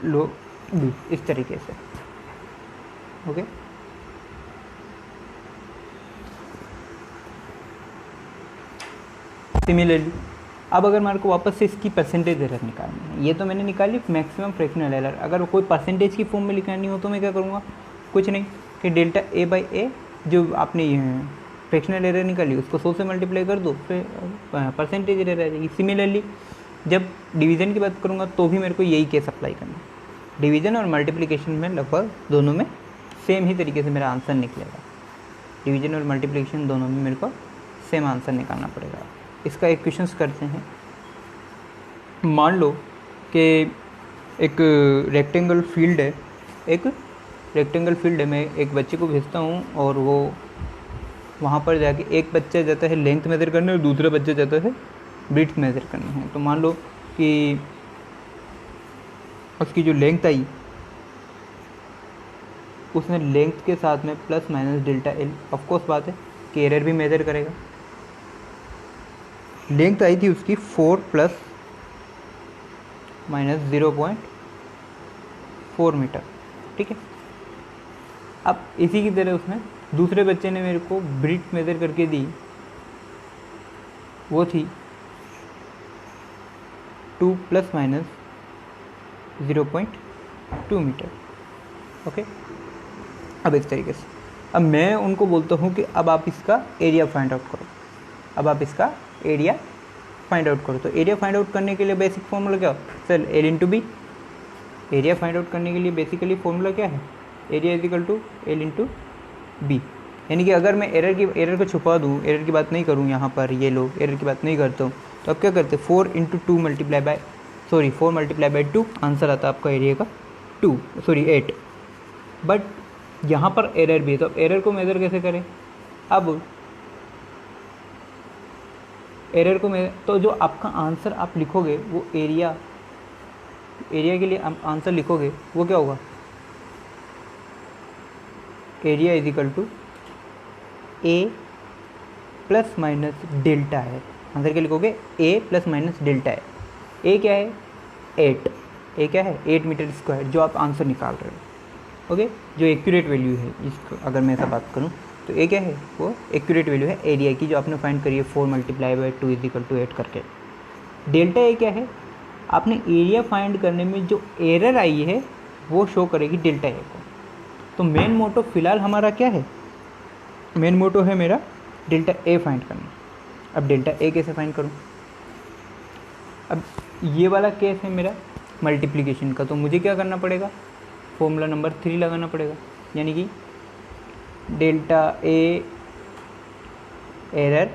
[SPEAKER 1] log बी, इस तरीके से। ओके, सिमिलरली अब अगर मेरे को वापस से इसकी परसेंटेज एरर निकालनी है, ये तो मैंने निकाली मैक्सिमम फ्रैक्शनल एरर, अगर कोई परसेंटेज की फॉर्म में निकालनी हो तो मैं क्या करूँगा, कुछ नहीं कि डेल्टा ए बाई ए जो आपने फ्रैक्शनल एरर निकाली उसको 100 से मल्टीप्लाई कर दो, फिर परसेंटेज एरर आ जाएगी। सिमिलरली जब डिवीज़न की बात करूँगा तो भी मेरे को यही केस अप्लाई करना है, डिवीज़न और मल्टीप्लिकेशन में लगभग दोनों में सेम ही तरीके से मेरा आंसर निकलेगा, डिवीज़न और मल्टीप्लिकेशन दोनों में मेरे को सेम आंसर निकालना पड़ेगा। इसका एक क्वेश्चंस करते हैं। मान लो कि एक रेक्टेंगल फील्ड है, मैं एक बच्चे को भेजता हूँ और वो वहाँ पर जाके एक बच्चा जाता है लेंथ मेज़र करने और दूसरा बच्चा जाता है ब्रीथ मेज़र करने हैं। तो मान लो कि उसकी जो लेंथ आई उसने लेंथ के साथ में plus minus delta L, of course बात है कि एरर भी मेज़र करेगा। लेंथ आई थी उसकी 4 प्लस माइनस 0.4 मीटर, ठीक है। अब इसी की तरह उसने दूसरे बच्चे ने मेरे को ब्रीथ मेज़र करके दी, वो थी 2 प्लस माइनस 0.2 मीटर। ओके, अब इस तरीके से अब मैं उनको बोलता हूँ कि अब आप इसका एरिया फाइंड आउट करो, एरिया फाइंड आउट करो। तो एरिया फाइंड आउट करने के लिए बेसिक फॉर्मूला क्या हो sir, l into b. Area find out करने के लिए बेसिकली फॉर्मूला क्या है, area is equal to l into b. यानी कि अगर मैं एरर को छुपा दूँ, एरर की बात नहीं करूँ यहाँ पर, ये लोग एरर की बात नहीं करता हूँ, तो अब क्या करते 4 इंटू 2 मल्टीप्लाई बाई 2, आंसर आता है आपका एरिया का 8। बट यहाँ पर एरर भी है, तो अब एरर को मेज़र कैसे करें, अब एरर को तो जो आपका आंसर आप लिखोगे वो एरिया के लिए आप आंसर लिखोगे वो क्या होगा, area is equal to A plus minus delta है। आंसर क्या लिखोगे, ए प्लस माइनस डेल्टा है। ए क्या है 8, ए क्या है 8 मीटर स्क्वायर, जो आप आंसर निकाल रहे हो। ओके, जो एक्यूरेट वैल्यू है इसको अगर मैं ऐसा बात करूँ तो ए क्या है, वो एक्यूरेट वैल्यू है एरिया की जो आपने फाइंड करी है 4 multiply by 2 is equal to 8 करके। डेल्टा ए क्या है, आपने एरिया फाइंड करने में जो एरर आई है वो शो करेगी डेल्टा ए को। तो मेन मोटो फिलहाल हमारा क्या है, मेन मोटो है मेरा डेल्टा ए फाइंड करना। अब डेल्टा ए कैसे फाइंड करूँ, अब ये वाला केस है मेरा मल्टीप्लिकेशन का, तो मुझे क्या करना पड़ेगा, फॉर्मूला नंबर 3 लगाना पड़ेगा, यानी कि delta a error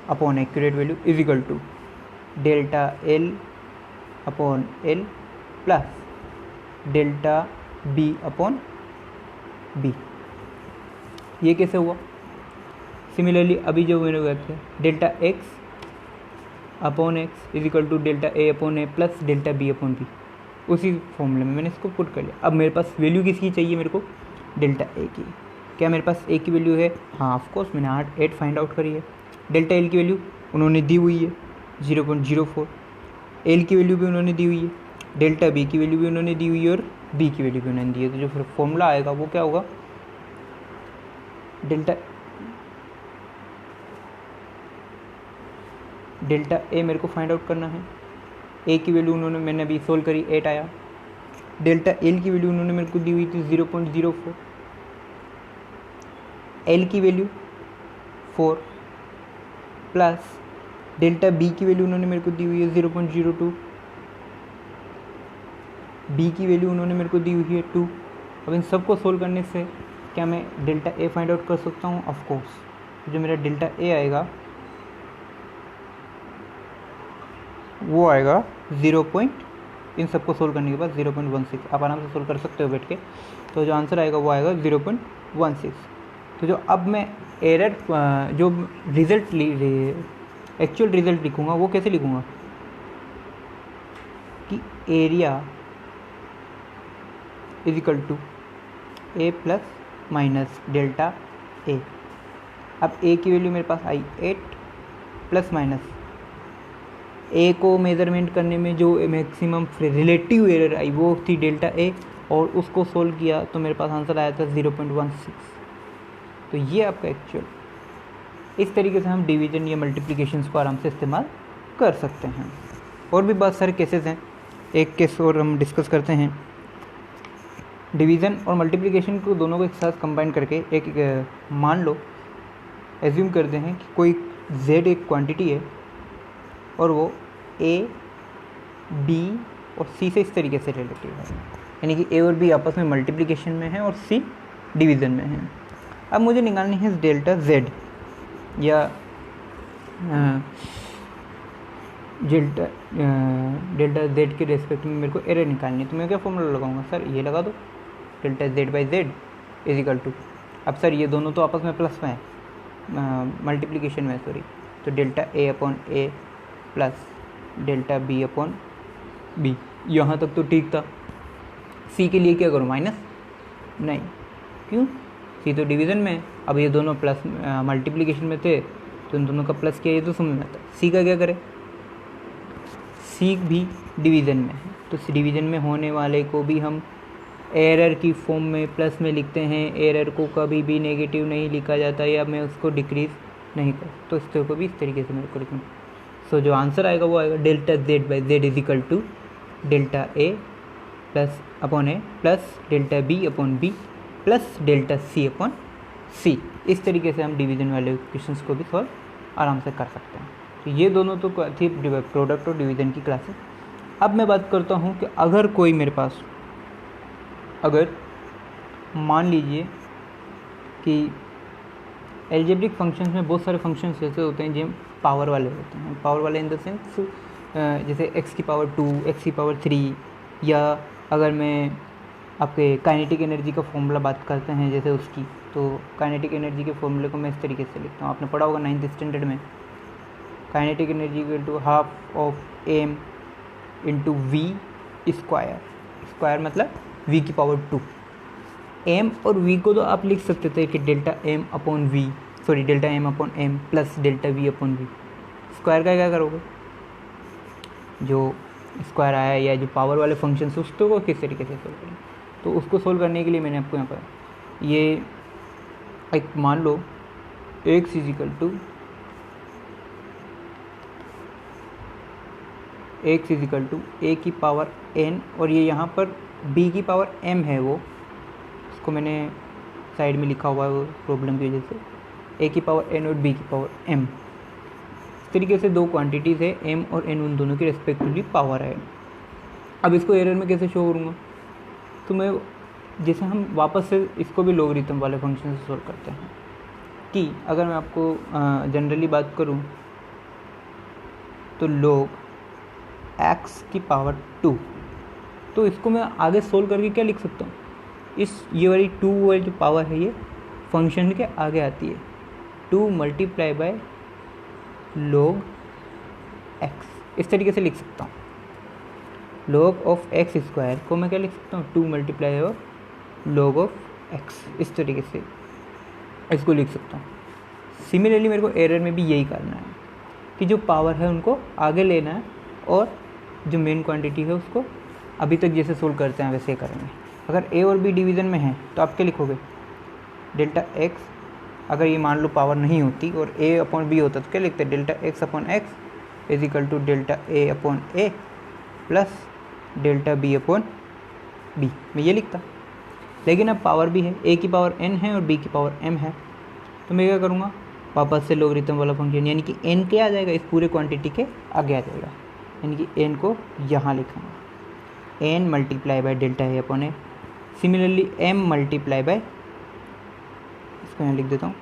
[SPEAKER 1] upon accurate value is equal to delta l upon l plus delta b upon b. ये कैसे हुआ, सिमिलरली अभी जो मैंने कहा था delta x upon x is equal to delta a upon a plus delta b upon b, उसी फॉर्मूले में मैंने इसको पुट कर लिया। अब मेरे पास वैल्यू किसकी चाहिए, मेरे को डेल्टा ए की। क्या मेरे पास ए की वैल्यू है, हाँ ऑफकोर्स मैंने 8 फाइंड आउट करी है। डेल्टा एल की वैल्यू उन्होंने दी हुई है 0.04, एल की वैल्यू भी उन्होंने दी हुई है, डेल्टा बी की वैल्यू भी उन्होंने दी हुई है और बी की वैल्यू भी उन्होंने दी है। तो जो फिर फॉर्मूला आएगा वो क्या होगा, डेल्टा ए मेरे को फाइंड आउट करना है। ए की वैल्यू मैंने अभी सोल्व करी 8 आया। डेल्टा एल की वैल्यू उन्होंने मेरे को दी हुई थी 0.04, एल की वैल्यू 4 प्लस डेल्टा बी की वैल्यू उन्होंने मेरे को दी हुई है 0.02, बी की वैल्यू उन्होंने मेरे को दी हुई है 2। अब इन सबको सोल्व करने से क्या मैं डेल्टा ए फाइंड आउट कर सकता हूँ, ऑफकोर्स। जो मेरा डेल्टा ए आएगा वो आएगा 0.02 इन सबको सोल्व करने के बाद 0.16 आप आराम से सोल्व कर सकते हो बैठ के। तो जो आंसर आएगा वो आएगा 0.16। तो जो अब मैं एरर जो रिजल्ट एक्चुअल रिजल्ट लिखूँगा वो कैसे लिखूँगा कि area is equal to A plus minus delta A. अब ए की वैल्यू मेरे पास आई 8 प्लस माइनस ए को मेज़रमेंट करने में जो मैक्सिमम रिलेटिव एरर आई वो थी डेल्टा ए, और उसको सोल्व किया तो मेरे पास आंसर आया था 0.16। तो ये आपका एक्चुअल। इस तरीके से हम डिवीजन या मल्टीप्लिकेशंस को आराम से इस्तेमाल कर सकते हैं। और भी बहुत सारे केसेस हैं, एक केस और हम डिस्कस करते हैं। डिवीज़न और मल्टीप्लिकेशन को दोनों को एक साथ कंबाइन करके एक मान लो एज्यूम करते हैं कि कोई z एक क्वांटिटी है और वो a, b और c से इस तरीके से रिलेटिव है, यानी कि a और b आपस में मल्टीप्लिकेशन में है और c डिवीज़न में है। अब मुझे निकालनी है डेल्टा z या डेल्टा z के रेस्पेक्ट में मेरे को एरर निकालनी है। तो मैं क्या फॉर्मूला लगाऊंगा सर, ये लगा दो, delta z by z is equal to, अब सर ये दोनों तो आपस में प्लस में है, मल्टीप्लिकेशन में सॉरी, तो delta a upon a plus delta b upon b। यहाँ तक तो ठीक था। c के लिए क्या करूँ, माइनस? नहीं, क्यों? c तो डिवीज़न में है। अब ये दोनों प्लस मल्टीप्लिकेशन में थे तो इन दोनों का प्लस किया, ये तो समझ में आता है। c का क्या करें, c भी डिवीज़न में है, तो डिवीज़न में होने वाले को भी हम एरर की फॉर्म में प्लस में लिखते हैं। एरर को कभी भी नेगेटिव नहीं लिखा जाता या मैं उसको डिक्रीज़ नहीं कर, तो इस तरह को भी इस तरीके से मेरे को लिखूँ। सो जो आंसर आएगा वो आएगा delta z by z is equal to delta a plus upon a plus delta b upon b plus delta c upon c। इस तरीके से हम डिवीज़न वाले क्वेश्चंस को भी सॉल्व आराम से कर सकते हैं। तो ये दोनों तो थी प्रोडक्ट और डिवीज़न की क्लासेस। अब मैं बात करता हूँ कि अगर कोई मेरे पास, अगर मान लीजिए कि एल्जेब्रिक फंक्शंस में बहुत सारे फंक्शंस ऐसे होते हैं जो पावर वाले होते हैं। पावर वाले इन द सेंस जैसे x की पावर 2, x की पावर 3, या अगर मैं आपके काइनेटिक एनर्जी का फॉर्मूला बात करते हैं जैसे उसकी, तो काइनेटिक एनर्जी के फॉर्मूले को मैं इस तरीके से लिखता हूँ, आपने पढ़ा होगा 9th स्टैंडर्ड में, kinetic energy equal to half of m into v square. Square मतलब v की पावर 2। m और v को तो आप लिख सकते थे कि delta m upon v, sorry delta m upon m plus delta v upon v। Square का क्या करोगे, जो स्क्वायर आया या जो पावर वाले फंक्शन है उसको को किस तरीके से सोल्व करें, तो उसको सोल्व करने के लिए मैंने आपको यहाँ पर ये एक मान लो x is equal to a की पावर n, और ये यहाँ पर b की पावर m है, वो उसको मैंने साइड में लिखा हुआ है वो प्रॉब्लम की वजह से, a की पावर n और b की पावर m। इस तरीके से दो क्वांटिटीज़ है, m और n, उन दोनों की रेस्पेक्टिवली पावर है। अब इसको एरर में कैसे शो करूँगा, तो मैं जैसे हम वापस से इसको भी लॉगरिथम वाले फंक्शन से सोल्व करते हैं कि अगर मैं आपको जनरली बात करूँ तो log x की पावर 2, तो इसको मैं आगे सोल्व करके क्या लिख सकता हूँ, ये वाली 2 वाली जो पावर है ये फंक्शन के आगे आती है, 2 मल्टीप्लाई बाय log x, इस तरीके से लिख सकता हूँ। log ऑफ x स्क्वायर को मैं क्या लिख सकता हूँ, 2 मल्टीप्लाई और log ऑफ x, इस तरीके से इसको लिख सकता हूँ। सिमिलरली मेरे को एरर में भी यही करना है कि जो पावर है उनको आगे लेना है और जो मेन क्वांटिटी है उसको अभी तक जैसे सोल्व करते हैं वैसे करेंगे। अगर a और b डिवीज़न में है तो आप क्या लिखोगे, डेल्टा x, अगर ये मान लो पावर नहीं होती और a अपॉन b होता तो क्या लिखते हैं, delta x upon x is equal to delta a upon a plus delta b upon b, मैं ये लिखता। लेकिन अब पावर भी है, a की पावर n है और b की पावर m है, तो मैं क्या करूँगा, वापस से लॉगरिथम वाला फंक्शन, यानी कि n क्या आ जाएगा, इस पूरे क्वांटिटी के आगे आ जाएगा, यानी कि n को यहाँ लिखूँगा, n multiply by delta a upon a। Similarly m multiply by, इसको यहाँ लिख देता हूँ,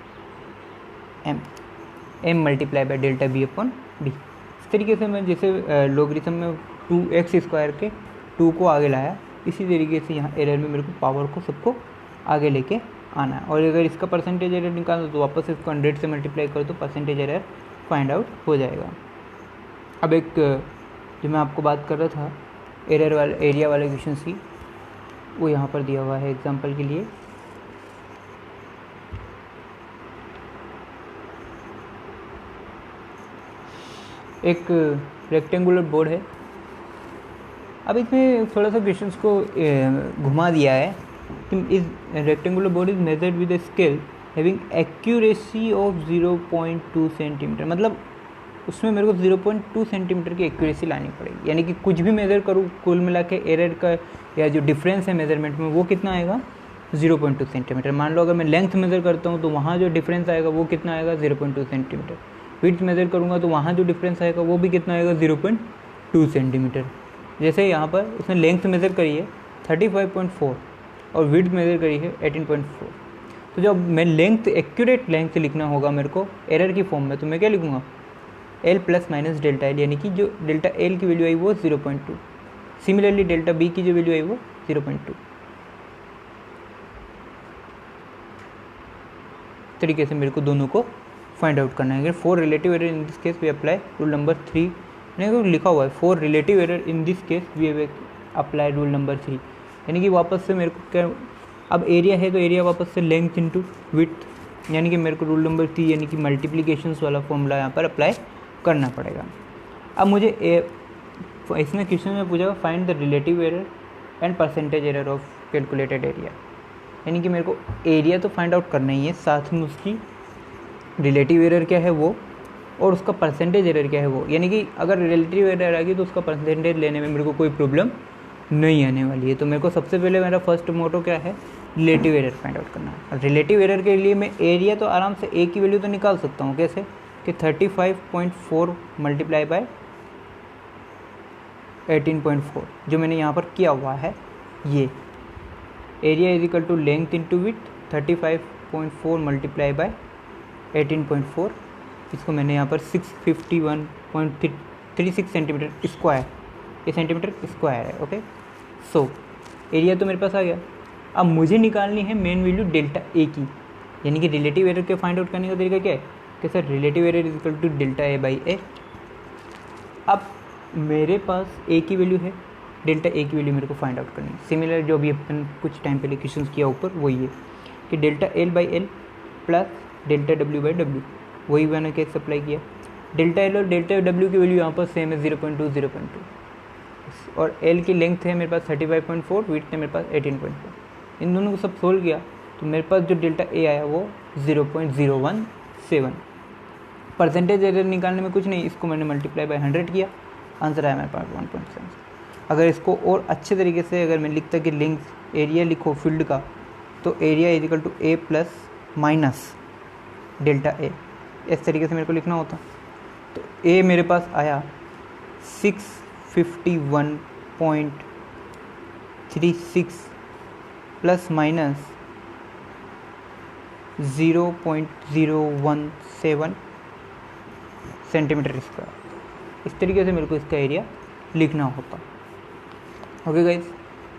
[SPEAKER 1] m multiply by delta b upon b। इस तरीके से मैं जैसे लॉगरिथम में 2x स्क्वायर के 2 को आगे लाया, इसी तरीके से यहाँ एरर में मेरे को पावर को सबको आगे लेके आना है। और अगर इसका परसेंटेज एरर निकालना तो वापस इसको 100 से मल्टीप्लाई करो तो परसेंटेज एरर फाइंड आउट हो जाएगा। अब एक जो मैं आपको बात कर रहा था एरर वाले एरिया वाले क्वेश्चन की, वो यहाँ पर दिया हुआ है एग्जांपल के लिए। एक रेक्टेंगुलर बोर्ड है। अब इसमें थोड़ा सा क्वेश्चंस को घुमा दिया है कि इस rectangular board is measured with a scale having accuracy of 0.2 centimetre. मतलब उसमें मेरे को 0.2 सेंटीमीटर की एक्यूरेसी लानी पड़ेगी, यानी कि कुछ भी मेज़र करूँ कुल मिला के एरर का या जो डिफरेंस है मेज़रमेंट में वो कितना आएगा 0.2 सेंटीमीटर। मान लो अगर मैं लेंथ मेज़र करता हूँ तो वहाँ जो डिफरेंस आएगा वो कितना आएगा 0.2 सेंटीमीटर। विड्थ मेज़र करूँगा तो वहाँ जो डिफरेंस आएगा वो भी कितना आएगा 0.2 सेंटीमीटर। जैसे यहाँ पर उसने लेंथ मेज़र करी है 35.4 और विड्थ मेज़र करी है 18.4। तो जब मैं लेंथ एक्यूरेट लेंथ लिखना होगा मेरे को एरर की फॉर्म में, तो मैं क्या लिखूँगा L plus minus delta L, यानी कि जो डेल्टा L की वैल्यू आई वो 0.2, सिमिलरली डेल्टा B की जो वैल्यू आई वो 0.2। तरीके से मेरे को दोनों को फाइंड आउट करना है। अगर for relative error in this case we apply rule number 3, मैंने लिखा हुआ है for relative error in this case we apply rule number 3, यानी कि वापस से मेरे को क्या, अब एरिया है तो एरिया वापस से लेंथ इंटू विड्थ, यानी कि मेरे को रूल नंबर 3 यानी कि मल्टीप्लिकेशंस वाला फॉर्मूला यहाँ पर अप्लाई करना पड़ेगा। अब मुझे इसमें क्वेश्चन में पूछा find the relative error and percentage error of calculated area, यानी कि मेरे को एरिया तो फाइंड आउट करना ही है, साथ में उसकी रिलेटिव एरर क्या है वो और उसका परसेंटेज एरर क्या है वो। यानी कि अगर रिलेटिव एरर आ गई तो उसका परसेंटेज लेने में मेरे को कोई प्रॉब्लम नहीं आने वाली है। तो मेरे को सबसे पहले मेरा फर्स्ट मोटो क्या है, रिलेटिव एरर फाइंड आउट करना है। रिलेटिव एरर के लिए मैं एरिया तो आराम से ए की वैल्यू तो निकाल सकता हूँ, कैसे कि 35.4 मल्टीप्लाई बाय 18.4 जो मैंने यहाँ पर किया हुआ है। ये area is equal to length into width 35.4 multiply by 18.4, इसको मैंने यहाँ पर 651.36 सेंटीमीटर स्क्वायर, ये सेंटीमीटर स्क्वायर है। ओके, सो एरिया तो मेरे पास आ गया। अब मुझे निकालनी है मेन वैल्यू डेल्टा ए की, यानी कि रिलेटिव एरर के फाइंड आउट करने का तरीका क्या है कि sir relative error is equal to delta A by A. अब मेरे पास ए की वैल्यू है, डेल्टा ए की वैल्यू मेरे को फाइंड आउट करनी है। सिमिलर जो अभी अपन कुछ टाइम पहले क्वेश्चन किया ऊपर वही है कि delta L by L plus delta W by W, वही मैंने कैसे अप्लाई किया। डेल्टा एल और डेल्टा डब्ल्यू की वैल्यू यहाँ पर सेम है 0.2 0.2, और एल की लेंथ है मेरे पास 35.4, विड्थ है मेरे पास 18.4। इन दोनों को सब सोल्व किया तो मेरे पास जो डेल्टा ए आया वो 0.017। परसेंटेज एरर निकालने में कुछ नहीं, इसको मैंने मल्टीप्लाई बाय 100 किया, आंसर आया मेरे पास 1.7। अगर इसको और अच्छे तरीके से अगर मैं लिखता कि लिंक एरिया लिखो फील्ड का, तो area is equal to A plus minus delta A, इस तरीके से मेरे को लिखना होता। तो ए मेरे पास आया 651.36 प्लस माइनस 0.017 सेंटीमीटर स्क्वायर। इस तरीके से मेरे को इसका एरिया लिखना होता। ओके गाइज,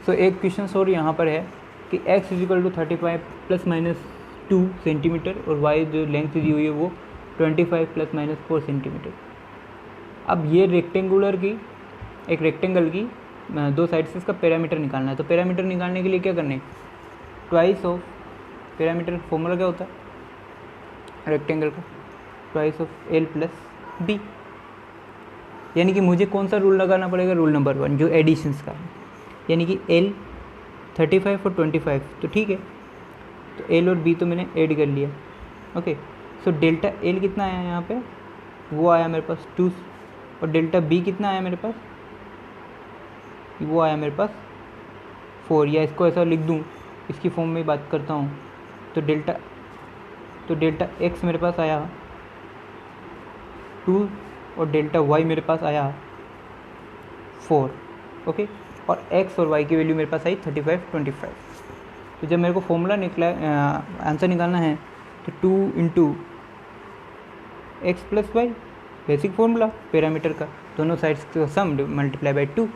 [SPEAKER 1] सो एक क्वेश्चन और यहाँ पर है कि x is equal to 35 plus minus 2 centimetre और y जो लेंथ दी हुई है वो 25 प्लस माइनस 4 सेंटीमीटर। अब ये रेक्टेंगुलर की एक रेक्टेंगल की दो साइड से इसका पैरामीटर निकालना है। तो पैरामीटर निकालने के लिए क्या करना है, ट्वाइस ऑफ पैरामीटर फॉर्मूला क्या होता है रेक्टेंगल का, twice of l plus b, यानी कि मुझे कौन सा रूल लगाना पड़ेगा, रूल नंबर 1 जो एडिशंस का है, यानी कि एल 35 और 25 तो ठीक है, तो एल और बी तो मैंने ऐड कर लिया। ओके, सो डेल्टा एल कितना आया यहाँ पे, वो आया मेरे पास 2, और डेल्टा बी कितना आया मेरे पास, वो आया मेरे पास 4, या इसको ऐसा लिख दूँ, इसकी फॉर्म में बात करता हूँ, तो डेल्टा एक्स मेरे पास आया 2 और डेल्टा वाई मेरे पास आया 4। ओके, और एक्स और वाई की वैल्यू मेरे पास आई 35 25। तो जब मेरे को फॉर्मूला निकला आंसर निकालना है तो 2 into x plus y, basic formula parameter का, दोनों साइड्स का सम मल्टीप्लाई बाई 2,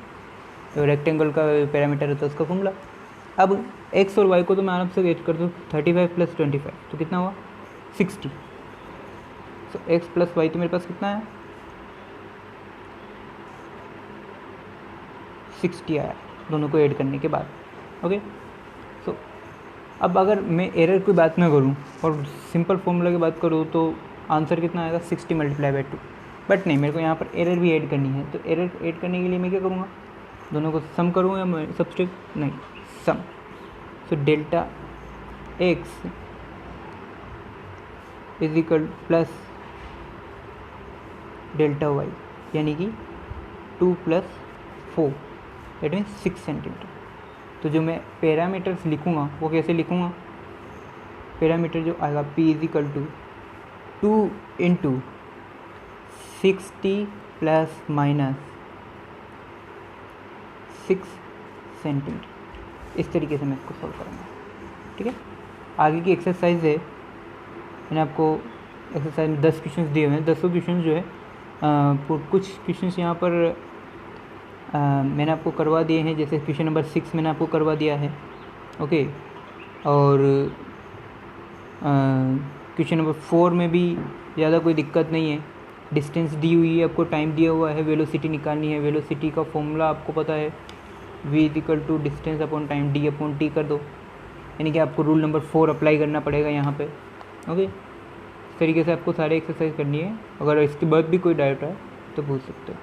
[SPEAKER 1] तो रेक्टेंगल का पैरामीटर होता है उसका फॉर्मूला। अब x और y को तो मैं आराम से ऐड कर दूँ, 35 + 25 तो कितना हुआ 60। तो x + y तो मेरे पास कितना है 60 आया दोनों को ऐड करने के बाद। ओके, सो अब अगर मैं एरर की बात ना करूँ और सिंपल फॉर्मूला की बात करूँ तो आंसर कितना आएगा 60 × 2। बट नहीं, मेरे को यहाँ पर एरर भी ऐड करनी है, तो एरर ऐड करने के लिए मैं क्या करूँगा, दोनों को सम करूँगा या सब्सट्रैक्ट, नहीं sum. So delta x = delta y, यानी कि 2 + 4 दैट मीन्स 6 सेंटीमीटर। तो जो मैं पैरामीटर्स लिखूँगा वो कैसे लिखूँगा, पैरामीटर जो आएगा p = 2 × 60 ± 6 सेंटीमीटर। इस तरीके से मैं इसको सॉल्व करूँगा। ठीक है, आगे की एक्सरसाइज है, मैंने आपको एक्सरसाइज में 10 क्वेश्चंस दिए हुए हैं। 10 क्वेश्चंस जो है कुछ क्वेश्चंस यहाँ पर मैंने आपको करवा दिए हैं, जैसे क्वेश्चन नंबर 6 मैंने आपको करवा दिया है। ओके, और क्वेश्चन नंबर 4 में भी ज़्यादा कोई दिक्कत नहीं है, डिस्टेंस दी हुई है, आपको टाइम दिया हुआ है, वेलोसिटी निकालनी है। वेलोसिटी का फॉर्मूला आपको पता है, v = distance upon time d/t कर दो, यानी कि आपको रूल नंबर 4 अप्लाई करना पड़ेगा यहाँ पे। ओके, इस तरीके से आपको सारे एक्सरसाइज करनी है। अगर इसके बाद भी कोई डाउट है तो पूछ सकते हो।